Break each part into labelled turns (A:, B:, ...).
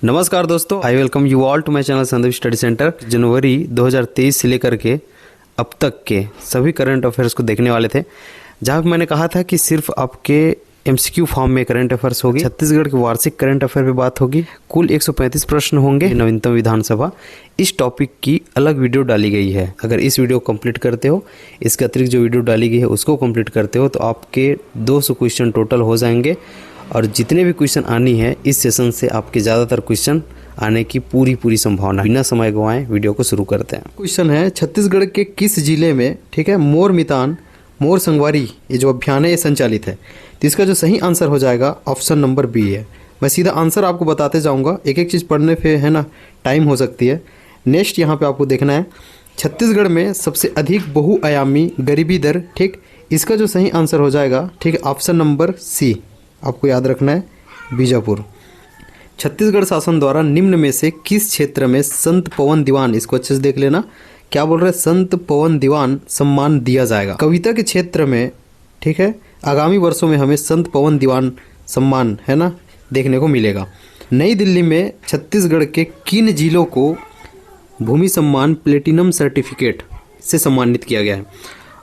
A: नमस्कार दोस्तों, I welcome you all to my channel Sandeep study centre. जनवरी 2023 से लेकर के अब तक के सभी करंट अफेयर्स को देखने वाले थे, जहाँ पे मैंने कहा था कि सिर्फ आपके एमसीक्यू फॉर्म में करंट अफेयर्स होगी। छत्तीसगढ़ के वार्षिक करंट अफेयर पे बात होगी। कुल 135 प्रश्न होंगे। नवीनतम विधानसभा इस टॉपिक की अलग वीडियो डाली गई है। अगर इस वीडियो को कंप्लीट करते हो, इसके अतिरिक्त जो वीडियो डाली गई है उसको कंप्लीट करते हो, तो आपके 200 क्वेश्चन टोटल हो जाएंगे। और जितने भी क्वेश्चन आनी है इस सेशन से आपके ज़्यादातर क्वेश्चन आने की पूरी संभावना। बिना समय गंवाए वीडियो को शुरू करते हैं। क्वेश्चन है, छत्तीसगढ़ के किस जिले में, ठीक है, मोर मितान मोर संगवारी ये जो अभियान है ये संचालित है? तो इसका जो सही आंसर हो जाएगा ऑप्शन नंबर बी है। मैं सीधा आंसर आपको बताते जाऊंगा, एक एक चीज़ पढ़ने पे है ना टाइम हो सकती है। नेक्स्ट यहाँ पे आपको देखना है, छत्तीसगढ़ में सबसे अधिक बहुआयामी गरीबी दर, ठीक, इसका जो सही आंसर हो जाएगा, ठीक है, ऑप्शन नंबर सी आपको याद रखना है, बीजापुर। छत्तीसगढ़ शासन द्वारा निम्न में से किस क्षेत्र में संत पवन दीवान, इसको अच्छे से देख लेना, क्या बोल रहे हैं, संत पवन दीवान सम्मान दिया जाएगा? कविता के क्षेत्र में, ठीक है, आगामी वर्षों में हमें संत पवन दीवान सम्मान है ना देखने को मिलेगा। नई दिल्ली में छत्तीसगढ़ के किन जिलों को भूमि सम्मान प्लेटिनम सर्टिफिकेट से सम्मानित किया गया है?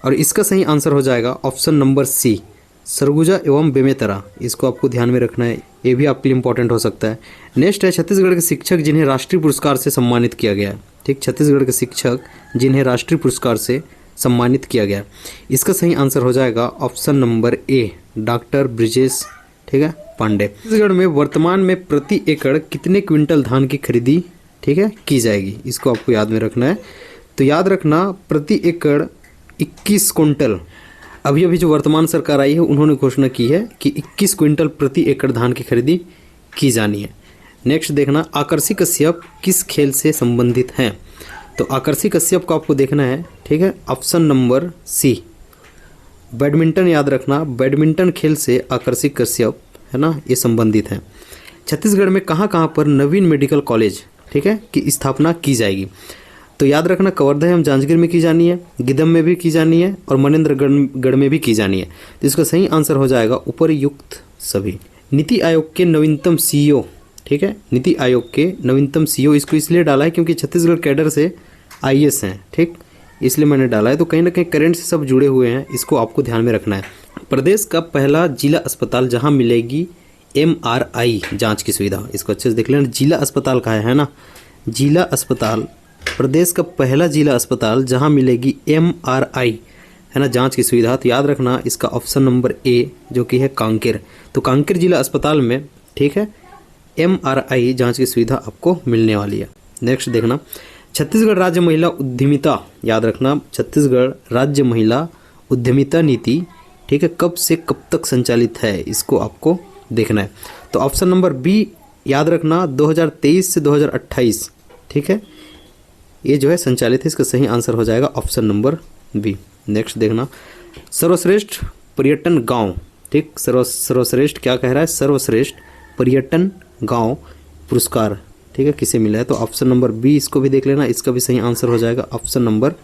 A: और इसका सही आंसर हो जाएगा ऑप्शन नंबर सी, सरगुजा एवं बेमेतरा। इसको आपको ध्यान में रखना है, ये भी आपके लिए इंपॉर्टेंट हो सकता है। नेक्स्ट है, छत्तीसगढ़ के शिक्षक जिन्हें राष्ट्रीय पुरस्कार से सम्मानित किया गया है, ठीक, छत्तीसगढ़ के शिक्षक जिन्हें राष्ट्रीय पुरस्कार से सम्मानित किया गया है, इसका सही आंसर हो जाएगा option number A, doctor Brijesh, ठीक है, पांडे। छत्तीसगढ़ में वर्तमान में प्रति एकड़ कितने क्विंटल धान की खरीदी, ठीक है, की जाएगी? इसको आपको याद में रखना है। तो याद रखना, प्रति एकड़ 21 कुंटल। अभी जो वर्तमान सरकार आई है उन्होंने घोषणा की है कि 21 क्विंटल प्रति एकड़ धान की खरीदी की जानी है। नेक्स्ट देखना, आकर्षी कश्यप किस खेल से संबंधित हैं? तो आकर्षी कश्यप को आपको देखना है, ठीक है, ऑप्शन नंबर सी, बैडमिंटन। याद रखना, बैडमिंटन खेल से आकर्षी कश्यप है ना ये संबंधित हैं। छत्तीसगढ़ में कहाँ पर नवीन मेडिकल कॉलेज, ठीक है, की स्थापना की जाएगी? तो याद रखना, कवर्धा एवं जांजगीर में की जानी है, गिदम में भी की जानी है और मनेन्द्रगढ़ में भी की जानी है। तो इसका सही आंसर हो जाएगा उपरयुक्त सभी। नीति आयोग के नवीनतम सीईओ, ठीक है, नीति आयोग के नवीनतम सीईओ, इसको इसलिए डाला है क्योंकि छत्तीसगढ़ कैडर से आईएएस हैं, ठीक, इसलिए मैंने डाला है। तो कहीं ना कहीं करंट से सब जुड़े हुए हैं, इसको आपको ध्यान में रखना है। प्रदेश का पहला जिला अस्पताल जहाँ मिलेगी MRI जाँच की सुविधा, इसको अच्छे से देख लेना। जिला अस्पताल का है ना, जिला अस्पताल, प्रदेश का पहला जिला अस्पताल जहां मिलेगी MRI है ना जांच की सुविधा। तो याद रखना, इसका ऑप्शन नंबर ए जो कि है कांकेर। तो कांकेर जिला अस्पताल में, ठीक है, MRI जांच की सुविधा आपको मिलने वाली है। नेक्स्ट देखना, छत्तीसगढ़ राज्य महिला उद्यमिता, याद रखना, छत्तीसगढ़ राज्य महिला उद्यमिता नीति, ठीक है, कब से कब तक संचालित है? इसको आपको देखना है। तो ऑप्शन नंबर बी याद रखना, 2023 से 2028, ठीक है, ये जो है संचालित है। इसका सही आंसर हो जाएगा ऑप्शन नंबर बी। नेक्स्ट देखना, सर्वश्रेष्ठ पर्यटन गांव, ठीक, सर्वश्रेष्ठ क्या कह रहा है, सर्वश्रेष्ठ पर्यटन गांव पुरस्कार, ठीक है, किसे मिला है? तो ऑप्शन नंबर बी, इसको भी देख लेना, इसका भी सही आंसर हो जाएगा option number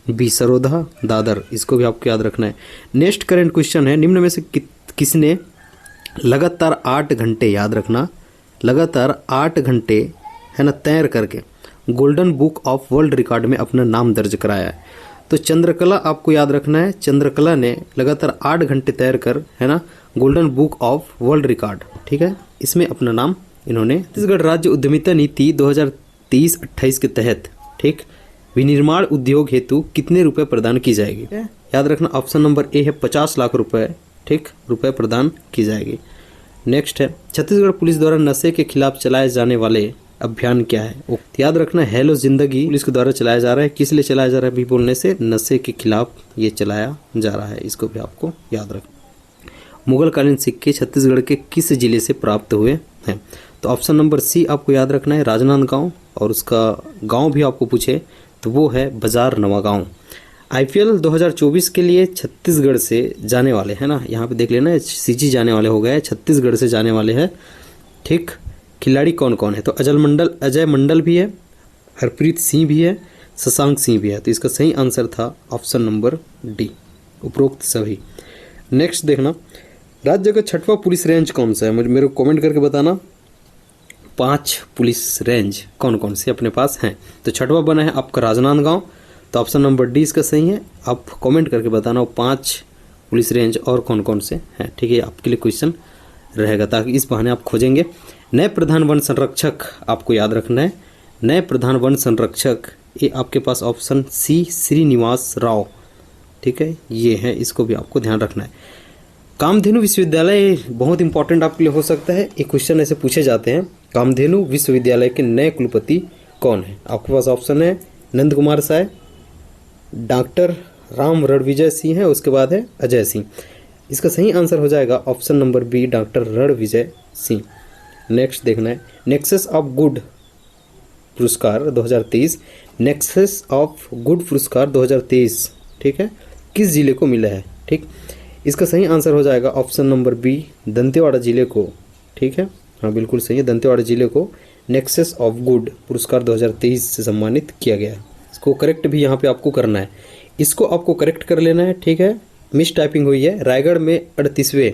A: B, Saroda Dadar. इसको भी आपको याद रखना है। नेक्स्ट करंट क्वेश्चन है, निम्न में से किसने लगातार 8 घंटे, याद रखना, लगातार 8 घंटे है ना तैर करके golden book of world record में अपना नाम दर्ज कराया है? तो चंद्रकला आपको याद रखना है, चंद्रकला ने लगातार 8 घंटे तैर कर है ना golden book of world record, ठीक है, इसमें अपना नाम इन्होंने। छत्तीसगढ़ राज्य उद्यमिता नीति 2023-28 के तहत, ठीक, विनिर्माण उद्योग हेतु कितने रुपए प्रदान की जाएगी? याद रखना, ऑप्शन नंबर ए है 50 लाख रुपए, ठीक, रुपए प्रदान की जाएगी। नेक्स्ट है, छत्तीसगढ़ पुलिस द्वारा नशे के खिलाफ चलाए जाने वाले अभियान क्या है? याद रखना, हेलो जिंदगी पुलिस के द्वारा चलाया जा रहा है। किस लिए चलाया जा रहा है? भी बोलने से नशे के खिलाफ ये चलाया जा रहा है, इसको भी आपको याद रखना। मुगलकालीन सिक्के छत्तीसगढ़ के किस जिले से प्राप्त हुए हैं? तो ऑप्शन नंबर सी आपको याद रखना है, राजनांदगांव, और उसका गांव भी आपको पूछे तो वो है बाजार नवागांव। IPL 2024 के लिए छत्तीसगढ़ से जाने वाले हैं ना, यहाँ पे देख लेना, CG जाने वाले हो गए, छत्तीसगढ़ से जाने वाले हैं, ठीक, खिलाड़ी कौन कौन है? तो अजय मंडल भी है, हरप्रीत सिंह भी है, शशांक सिंह भी है। तो इसका सही आंसर था ऑप्शन नंबर डी, उपरोक्त सभी। नेक्स्ट देखना, राज्य का 6वां पुलिस रेंज कौन सा है? मेरे को कमेंट करके बताना। 5 पुलिस रेंज कौन कौन से अपने पास हैं। तो छठवां बना है आपका राजनांदगांव, तो ऑप्शन नंबर डी इसका सही है। आप कमेंट करके बताना वो 5 पुलिस रेंज और कौन कौन से हैं, ठीक है। आपके लिए क्वेश्चन रहेगा ताकि इस बहाने आप खोजेंगे। नए प्रधान वन संरक्षक आपको याद रखना है, नए प्रधान वन संरक्षक ये आपके पास ऑप्शन सी श्रीनिवास राव, ठीक है, ये है, इसको भी आपको ध्यान रखना है। कामधेनु विश्वविद्यालय बहुत इंपॉर्टेंट आपके लिए हो सकता है, ये क्वेश्चन ऐसे पूछे जाते हैं। कामधेनु विश्वविद्यालय के नए कुलपति कौन है? आपके पास ऑप्शन है नंद कुमार साय, डॉक्टर राम रणविजय सिंह है, उसके बाद है अजय सिंह। इसका सही आंसर हो जाएगा option number B doctor Ranvijay Singh. Next देखना है नेक्सस ऑफ गुड पुरस्कार 2023, नेक्सस ऑफ गुड पुरस्कार 2023, ठीक है, किस जिले को मिला है? ठीक, इसका सही आंसर हो जाएगा ऑप्शन नंबर बी दंतेवाड़ा जिले को, ठीक है, हाँ बिल्कुल सही है, दंतेवाड़ा जिले को नेक्सस ऑफ गुड पुरस्कार 2023 से सम्मानित किया गया है। इसको करेक्ट भी यहाँ पे आपको करना है, इसको आपको करेक्ट कर लेना है, ठीक है। मिस टाइपिंग हुई है, रायगढ़ में 38वें,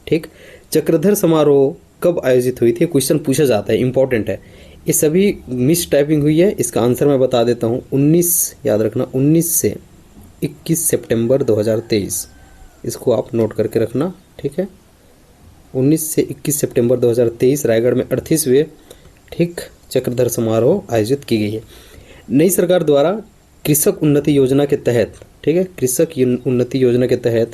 A: ठीक, चक्रधर समारोह कब आयोजित हुई थी? क्वेश्चन पूछा जाता है, इंपॉर्टेंट है। ये सभी मिस टाइपिंग हुई है, इसका आंसर मैं बता देता हूँ। 19 याद रखना, 19 से 21 सितंबर 2023, इसको आप नोट करके रखना, ठीक है। 19 से 21 सितंबर 2023 रायगढ़ में 38वें, ठीक, चक्रधर समारोह आयोजित की गई है। नई सरकार द्वारा कृषक उन्नति योजना के तहत, ठीक है, कृषक उन्नति योजना के तहत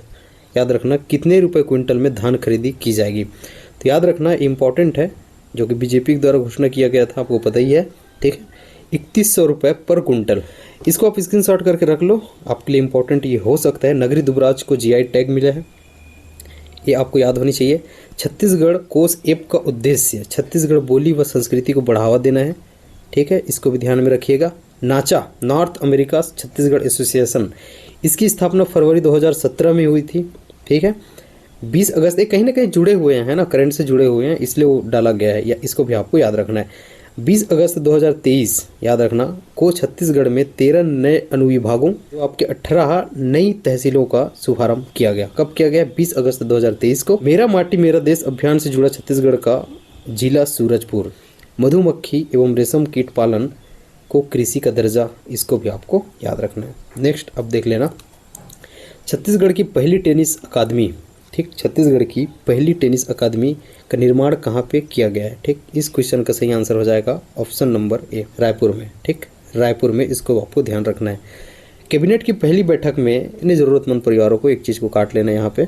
A: याद रखना कितने रुपए क्विंटल में धान खरीदी की जाएगी? तो याद रखना इम्पॉर्टेंट है, जो कि बीजेपी के द्वारा घोषणा किया गया था, आपको पता ही है, ठीक है, 3100 रुपये पर कुंटल। इसको आप स्क्रीनशॉट करके रख लो, आपके लिए इंपॉर्टेंट ये हो सकता है। नगरी दुबराज को जीआई टैग मिला है, ये आपको याद होनी चाहिए। छत्तीसगढ़ कोष ऐप का उद्देश्य छत्तीसगढ़ बोली व संस्कृति को बढ़ावा देना है, ठीक है, इसको भी ध्यान में रखिएगा। नाचा नॉर्थ अमेरिका छत्तीसगढ़ एसोसिएशन, इसकी स्थापना फरवरी 2017 में हुई थी, ठीक है। 20 अगस्त, ये कहीं ना कहीं जुड़े हुए हैं ना, करंट से जुड़े हुए हैं, इसलिए वो डाला गया है, या इसको भी आपको याद रखना है। 20 अगस्त 2023 याद रखना को छत्तीसगढ़ में 13 नए अनुविभागों जो आपके 18 नई तहसीलों का शुभारंभ किया गया। कब किया गया? 20 अगस्त 2023 को। मेरा माटी मेरा देश अभियान से जुड़ा छत्तीसगढ़ का जिला सूरजपुर। मधुमक्खी एवं रेशम कीट पालन को कृषि का दर्जा, इसको भी आपको याद रखना है। नेक्स्ट अब देख लेना छत्तीसगढ़ की पहली टेनिस अकादमी, ठीक, छत्तीसगढ़ की पहली टेनिस अकादमी का निर्माण कहाँ पे किया गया है? ठीक, इस क्वेश्चन का सही आंसर हो जाएगा ऑप्शन नंबर ए रायपुर में, ठीक, रायपुर में, इसको आपको ध्यान रखना है। कैबिनेट की पहली बैठक में इन्हें ज़रूरतमंद परिवारों को एक चीज़ को काट लेना है, यहाँ पे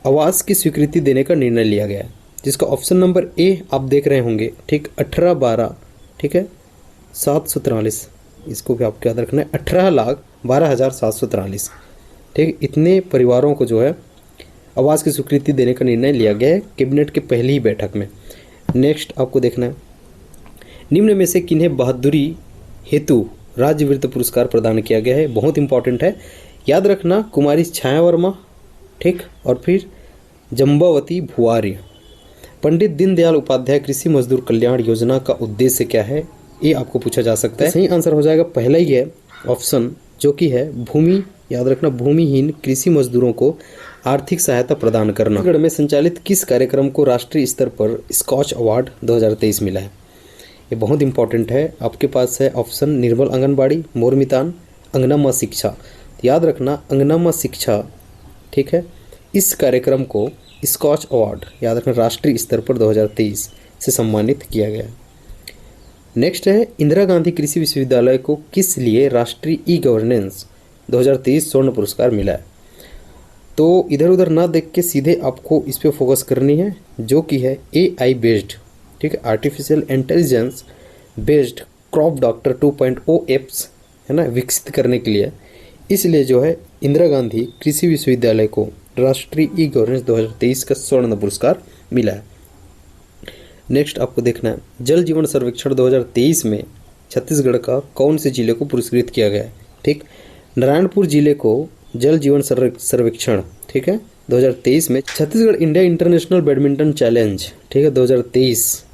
A: आवास की स्वीकृति देने का निर्णय लिया गया है, जिसका ऑप्शन नंबर ए आप देख रहे होंगे, ठीक, 18/12, ठीक है, 743, इसको भी आपको याद रखना है, 18,12,743, ठीक, इतने परिवारों को जो है आवास की स्वीकृति देने का निर्णय लिया गया है कैबिनेट के पहली ही बैठक में। नेक्स्ट आपको देखना है निम्न में से किन्हें बहादुरी हेतु राज्य वीरता पुरस्कार प्रदान किया गया है? बहुत इंपॉर्टेंट है, याद रखना कुमारी छाया वर्मा, ठीक, और फिर जम्बावती भुआर्य। पंडित दीनदयाल उपाध्याय कृषि मजदूर कल्याण योजना का उद्देश्य क्या है? ये आपको पूछा जा सकता है। सही आंसर हो जाएगा पहला ही है ऑप्शन, जो कि है भूमि, याद रखना भूमिहीन कृषि मजदूरों को आर्थिक सहायता प्रदान करना। छत्तीसगढ़ में संचालित किस कार्यक्रम को राष्ट्रीय स्तर पर स्कॉच अवार्ड 2023 मिला है? ये बहुत इंपॉर्टेंट है, आपके पास है ऑप्शन निर्मल आंगनबाड़ी, मोरमितान, अंगना माँ शिक्षा। याद रखना अंगना माँ शिक्षा, ठीक है, इस कार्यक्रम को स्कॉच अवार्ड याद रखना राष्ट्रीय स्तर पर 2023 से सम्मानित किया गया है। नेक्स्ट है इंदिरा गांधी कृषि विश्वविद्यालय को किस लिए राष्ट्रीय ई गवर्नेंस 2023 स्वर्ण पुरस्कार मिला है? तो इधर उधर ना देख के सीधे आपको इस पे फोकस करनी है, जो कि है AI बेस्ड, ठीक है, artificial intelligence based crop doctor 2.0 apps है ना, विकसित करने के लिए, इसलिए जो है इंदिरा गांधी कृषि विश्वविद्यालय को राष्ट्रीय ई गवर्नेंस 2023 का स्वर्ण पुरस्कार मिला है। नेक्स्ट आपको देखना है जल जीवन सर्वेक्षण 2023 में छत्तीसगढ़ का कौन से जिले को पुरस्कृत किया गया है? ठीक, नारायणपुर जिले को जल जीवन सर्वेक्षण, ठीक है, 2023 में। Chhattisgarh India international badminton challenge, ठीक है, 2023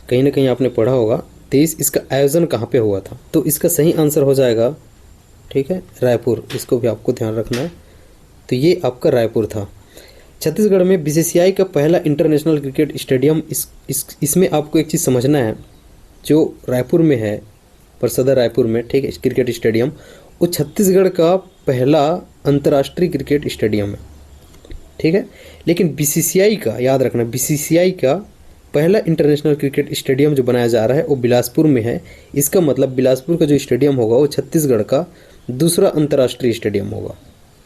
A: कहीं ना कहीं आपने पढ़ा होगा, 23 इसका आयोजन कहाँ पे हुआ था? तो इसका सही आंसर हो जाएगा, ठीक है, रायपुर, इसको भी आपको ध्यान रखना है। तो ये आपका रायपुर था। छत्तीसगढ़ में बीसीसीआई का पहला इंटरनेशनल क्रिकेट स्टेडियम, इसमें आपको एक चीज़ समझना है, जो रायपुर में है, सदर रायपुर में, ठीक है, क्रिकेट स्टेडियम, वो छत्तीसगढ़ का पहला अंतर्राष्ट्रीय क्रिकेट स्टेडियम है, ठीक है। लेकिन बीसीसीआई का, याद रखना, बीसीसीआई का पहला इंटरनेशनल क्रिकेट स्टेडियम जो बनाया जा रहा है वो बिलासपुर में है। इसका मतलब बिलासपुर का जो स्टेडियम होगा वो छत्तीसगढ़ का दूसरा अंतर्राष्ट्रीय स्टेडियम होगा,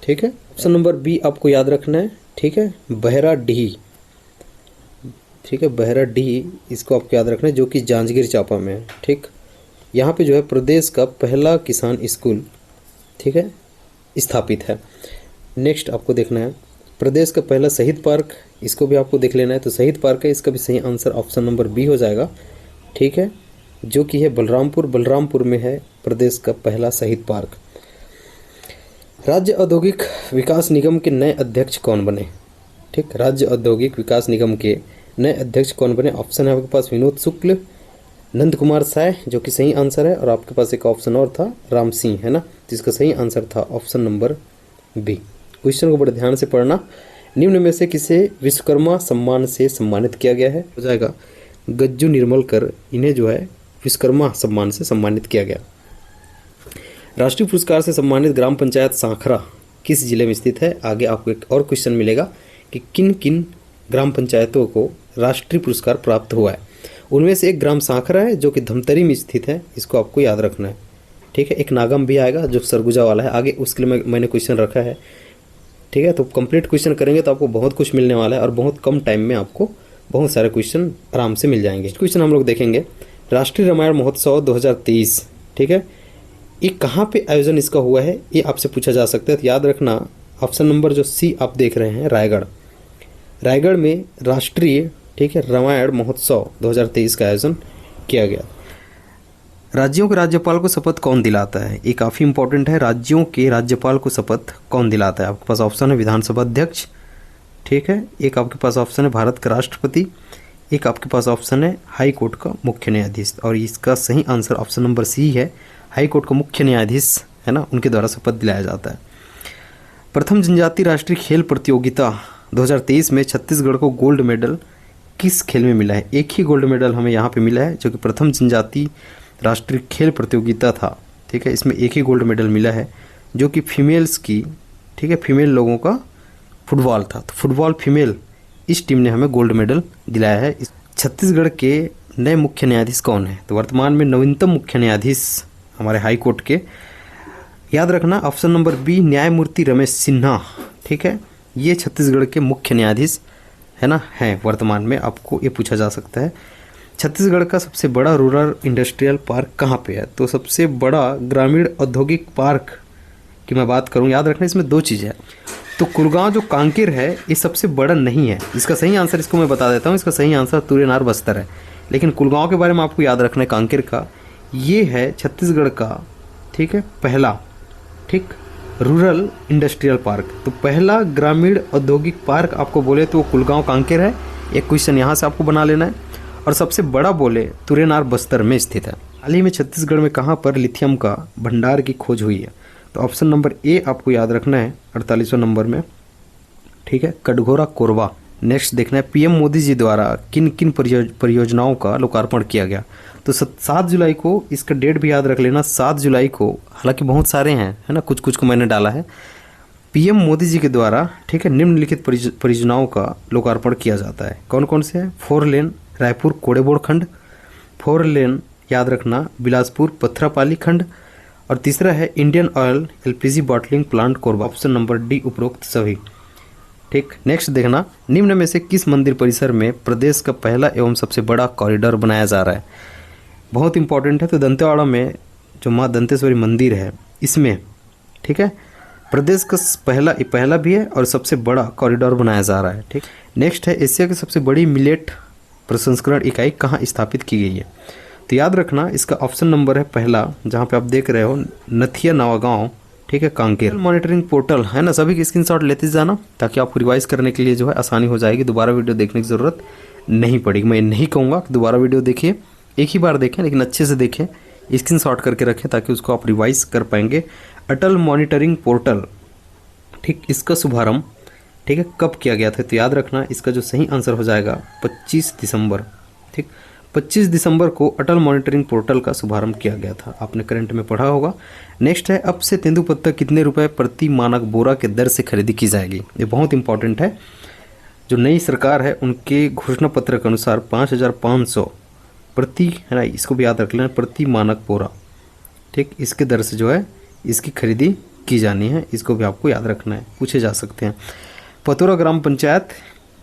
A: ठीक है। ऑप्शन नंबर बी आपको याद रखना है, ठीक है, बहराडीह, ठीक है, बहराडीह, इसको आपको याद रखना है, जो कि जांजगीर चांपा में है, ठीक। यहाँ पे जो है प्रदेश का पहला किसान स्कूल, ठीक है, स्थापित है। नेक्स्ट आपको देखना है प्रदेश का पहला शहीद पार्क, इसको भी आपको देख लेना है। तो शहीद पार्क है, इसका भी सही आंसर ऑप्शन नंबर बी हो जाएगा, ठीक है, जो कि है बलरामपुर में है प्रदेश का पहला शहीद पार्क। राज्य औद्योगिक विकास निगम के नए अध्यक्ष कौन बने, ठीक, राज्य औद्योगिक विकास निगम के नए अध्यक्ष कौन बने। ऑप्शन है आपके पास विनोद शुक्ल, नंद कुमार साय, जो कि सही आंसर है, और आपके पास एक ऑप्शन और था राम सिंह, है ना, जिसका सही आंसर था ऑप्शन नंबर बी। क्वेश्चन को बड़े ध्यान से पढ़ना। निम्न में से किसे विश्वकर्मा सम्मान से सम्मानित किया गया है, हो जाएगा गज्जू निर्मलकर, इन्हें जो है विश्वकर्मा सम्मान से सम्मानित किया गया। राष्ट्रीय पुरस्कार से सम्मानित ग्राम पंचायत सांखरा किस जिले में स्थित है। आगे आपको एक और क्वेश्चन मिलेगा कि किन किन ग्राम पंचायतों को राष्ट्रीय पुरस्कार प्राप्त हुआ है। उनमें से एक ग्राम सांखरा है जो कि धमतरी में स्थित है, इसको आपको याद रखना है, ठीक है। एक नागम भी आएगा जो सरगुजा वाला है, आगे उसके लिए मैंने क्वेश्चन रखा है, ठीक है। तो कंप्लीट क्वेश्चन करेंगे तो आपको बहुत कुछ मिलने वाला है और बहुत कम टाइम में आपको बहुत सारे क्वेश्चन आराम से मिल जाएंगे। क्वेश्चन हम लोग देखेंगे राष्ट्रीय रामायण महोत्सव 2023, ठीक है, ये कहाँ पे आयोजन इसका हुआ है, ये आपसे पूछा जा सकता है। तो याद रखना ऑप्शन नंबर जो सी आप देख रहे हैं, रायगढ़ में राष्ट्रीय, ठीक है, रामायण महोत्सव 2023 का आयोजन किया गया। राज्यों के राज्यपाल को शपथ कौन दिलाता है, ये काफ़ी इंपॉर्टेंट है। राज्यों के राज्यपाल को शपथ कौन दिलाता है। आपके पास ऑप्शन है विधानसभा अध्यक्ष, ठीक है, एक आपके पास ऑप्शन है भारत का राष्ट्रपति, एक आपके पास ऑप्शन है हाई कोर्ट का मुख्य न्यायाधीश, और इसका सही आंसर ऑप्शन नंबर सी है, हाई कोर्ट का मुख्य न्यायाधीश, है ना, उनके द्वारा शपथ दिलाया जाता है। प्रथम जनजातीय राष्ट्रीय खेल प्रतियोगिता 2023 में छत्तीसगढ़ को गोल्ड मेडल किस खेल में मिला है। एक ही गोल्ड मेडल हमें यहाँ पे मिला है, जो कि प्रथम जनजातीय राष्ट्रीय खेल प्रतियोगिता था, ठीक है, इसमें एक ही गोल्ड मेडल मिला है, जो कि फीमेल्स की, ठीक है, फीमेल लोगों का फुटबॉल था। तो फुटबॉल फीमेल इस टीम ने हमें गोल्ड मेडल दिलाया है। छत्तीसगढ़ के नए मुख्य न्यायाधीश कौन है। तो वर्तमान में नवीनतम मुख्य न्यायाधीश हमारे हाई कोर्ट के, याद रखना ऑप्शन नंबर बी, न्यायमूर्ति रमेश सिन्हा, ठीक है, ये छत्तीसगढ़ के मुख्य न्यायाधीश, है ना, हैं वर्तमान में। आपको ये पूछा जा सकता है छत्तीसगढ़ का सबसे बड़ा रूरल इंडस्ट्रियल पार्क कहाँ पे है। तो सबसे बड़ा ग्रामीण औद्योगिक पार्क की मैं बात करूँ, याद रखना इसमें दो चीज़ें है। तो कुलगांव जो कांकेर है ये सबसे बड़ा नहीं है, इसका सही आंसर इसको मैं बता देता हूँ, इसका सही आंसर तुरेनार बस्तर है। लेकिन कुलगांव के बारे में आपको याद रखना है, कांकेर का ये है छत्तीसगढ़ का, ठीक है, पहला, ठीक, रूरल इंडस्ट्रियल पार्क। तो पहला ग्रामीण औद्योगिक पार्क आपको बोले तो कुलगांव कांकेर है, एक क्वेश्चन यहाँ से आपको बना लेना है। और सबसे बड़ा बोले तुरेनार बस्तर में स्थित है। हाल ही में छत्तीसगढ़ में कहाँ पर लिथियम का भंडार की खोज हुई है। तो ऑप्शन नंबर ए आपको याद रखना है 48वें नंबर में, ठीक है, कटघोरा कोरबा। नेक्स्ट देखना है पीएम मोदी जी द्वारा किन किन परियोजनाओं का लोकार्पण किया गया। तो 7 जुलाई को, इसका डेट भी याद रख लेना, 7 जुलाई को, हालांकि बहुत सारे हैं, है ना, कुछ कुछ को मैंने डाला है। पीएम मोदी जी के द्वारा, ठीक है, निम्नलिखित परियोजनाओं का लोकार्पण किया जाता है। कौन कौन से हैं। 4 लेन रायपुर कोड़ेबोड़ खंड, 4 लेन याद रखना बिलासपुर पथरापाली खंड, और तीसरा है Indian oil LPG bottling plant Korba. Option number D उपरोक्त सभी, ठीक। नेक्स्ट देखना, निम्न में से किस मंदिर परिसर में प्रदेश का पहला एवं सबसे बड़ा कॉरिडोर बनाया जा रहा है। बहुत इंपॉर्टेंट है। तो दंतेवाड़ा में जो माँ दंतेश्वरी मंदिर है, इसमें, ठीक है, प्रदेश का पहला भी है और सबसे बड़ा कॉरिडोर बनाया जा रहा है, ठीक। नेक्स्ट है एशिया की सबसे बड़ी मिलेट प्रसंस्करण इकाई कहाँ स्थापित की गई है। तो याद रखना इसका ऑप्शन नंबर है पहला, जहाँ पे आप देख रहे हो नथिया नवागांव, ठीक है, कांकेर। मॉनिटरिंग पोर्टल है ना, सभी की स्क्रीनशॉट लेते जाना ताकि आपको रिवाइज करने के लिए जो है आसानी हो जाएगी, दोबारा वीडियो देखने की ज़रूरत नहीं पड़ेगी। मैं नहीं कहूँगा कि दोबारा वीडियो देखिए, एक ही बार देखें, लेकिन अच्छे से देखें, स्क्रीनशॉट करके रखें ताकि उसको आप रिवाइज कर पाएंगे। अटल मॉनिटरिंग पोर्टल, ठीक, इसका शुभारंभ ठीक है, कब किया गया था? तो याद रखना इसका जो सही आंसर हो जाएगा 25 दिसंबर। ठीक, 25 दिसंबर को अटल मॉनिटरिंग पोर्टल का शुभारंभ किया गया था, आपने करंट में पढ़ा होगा। नेक्स्ट है, अब से तेंदुपत्ता कितने रुपए प्रति मानक बोरा के दर से खरीदी की जाएगी? ये बहुत इंपॉर्टेंट है। जो नई सरकार है उनके घोषणा पत्र के अनुसार 5,500 प्रति, है ना, इसको भी याद रख लेना, प्रति मानक बोरा। ठीक, इसके दर से जो है इसकी खरीदी की जानी है, इसको भी आपको याद रखना है, पूछे जा सकते हैं। पतोरा ग्राम पंचायत,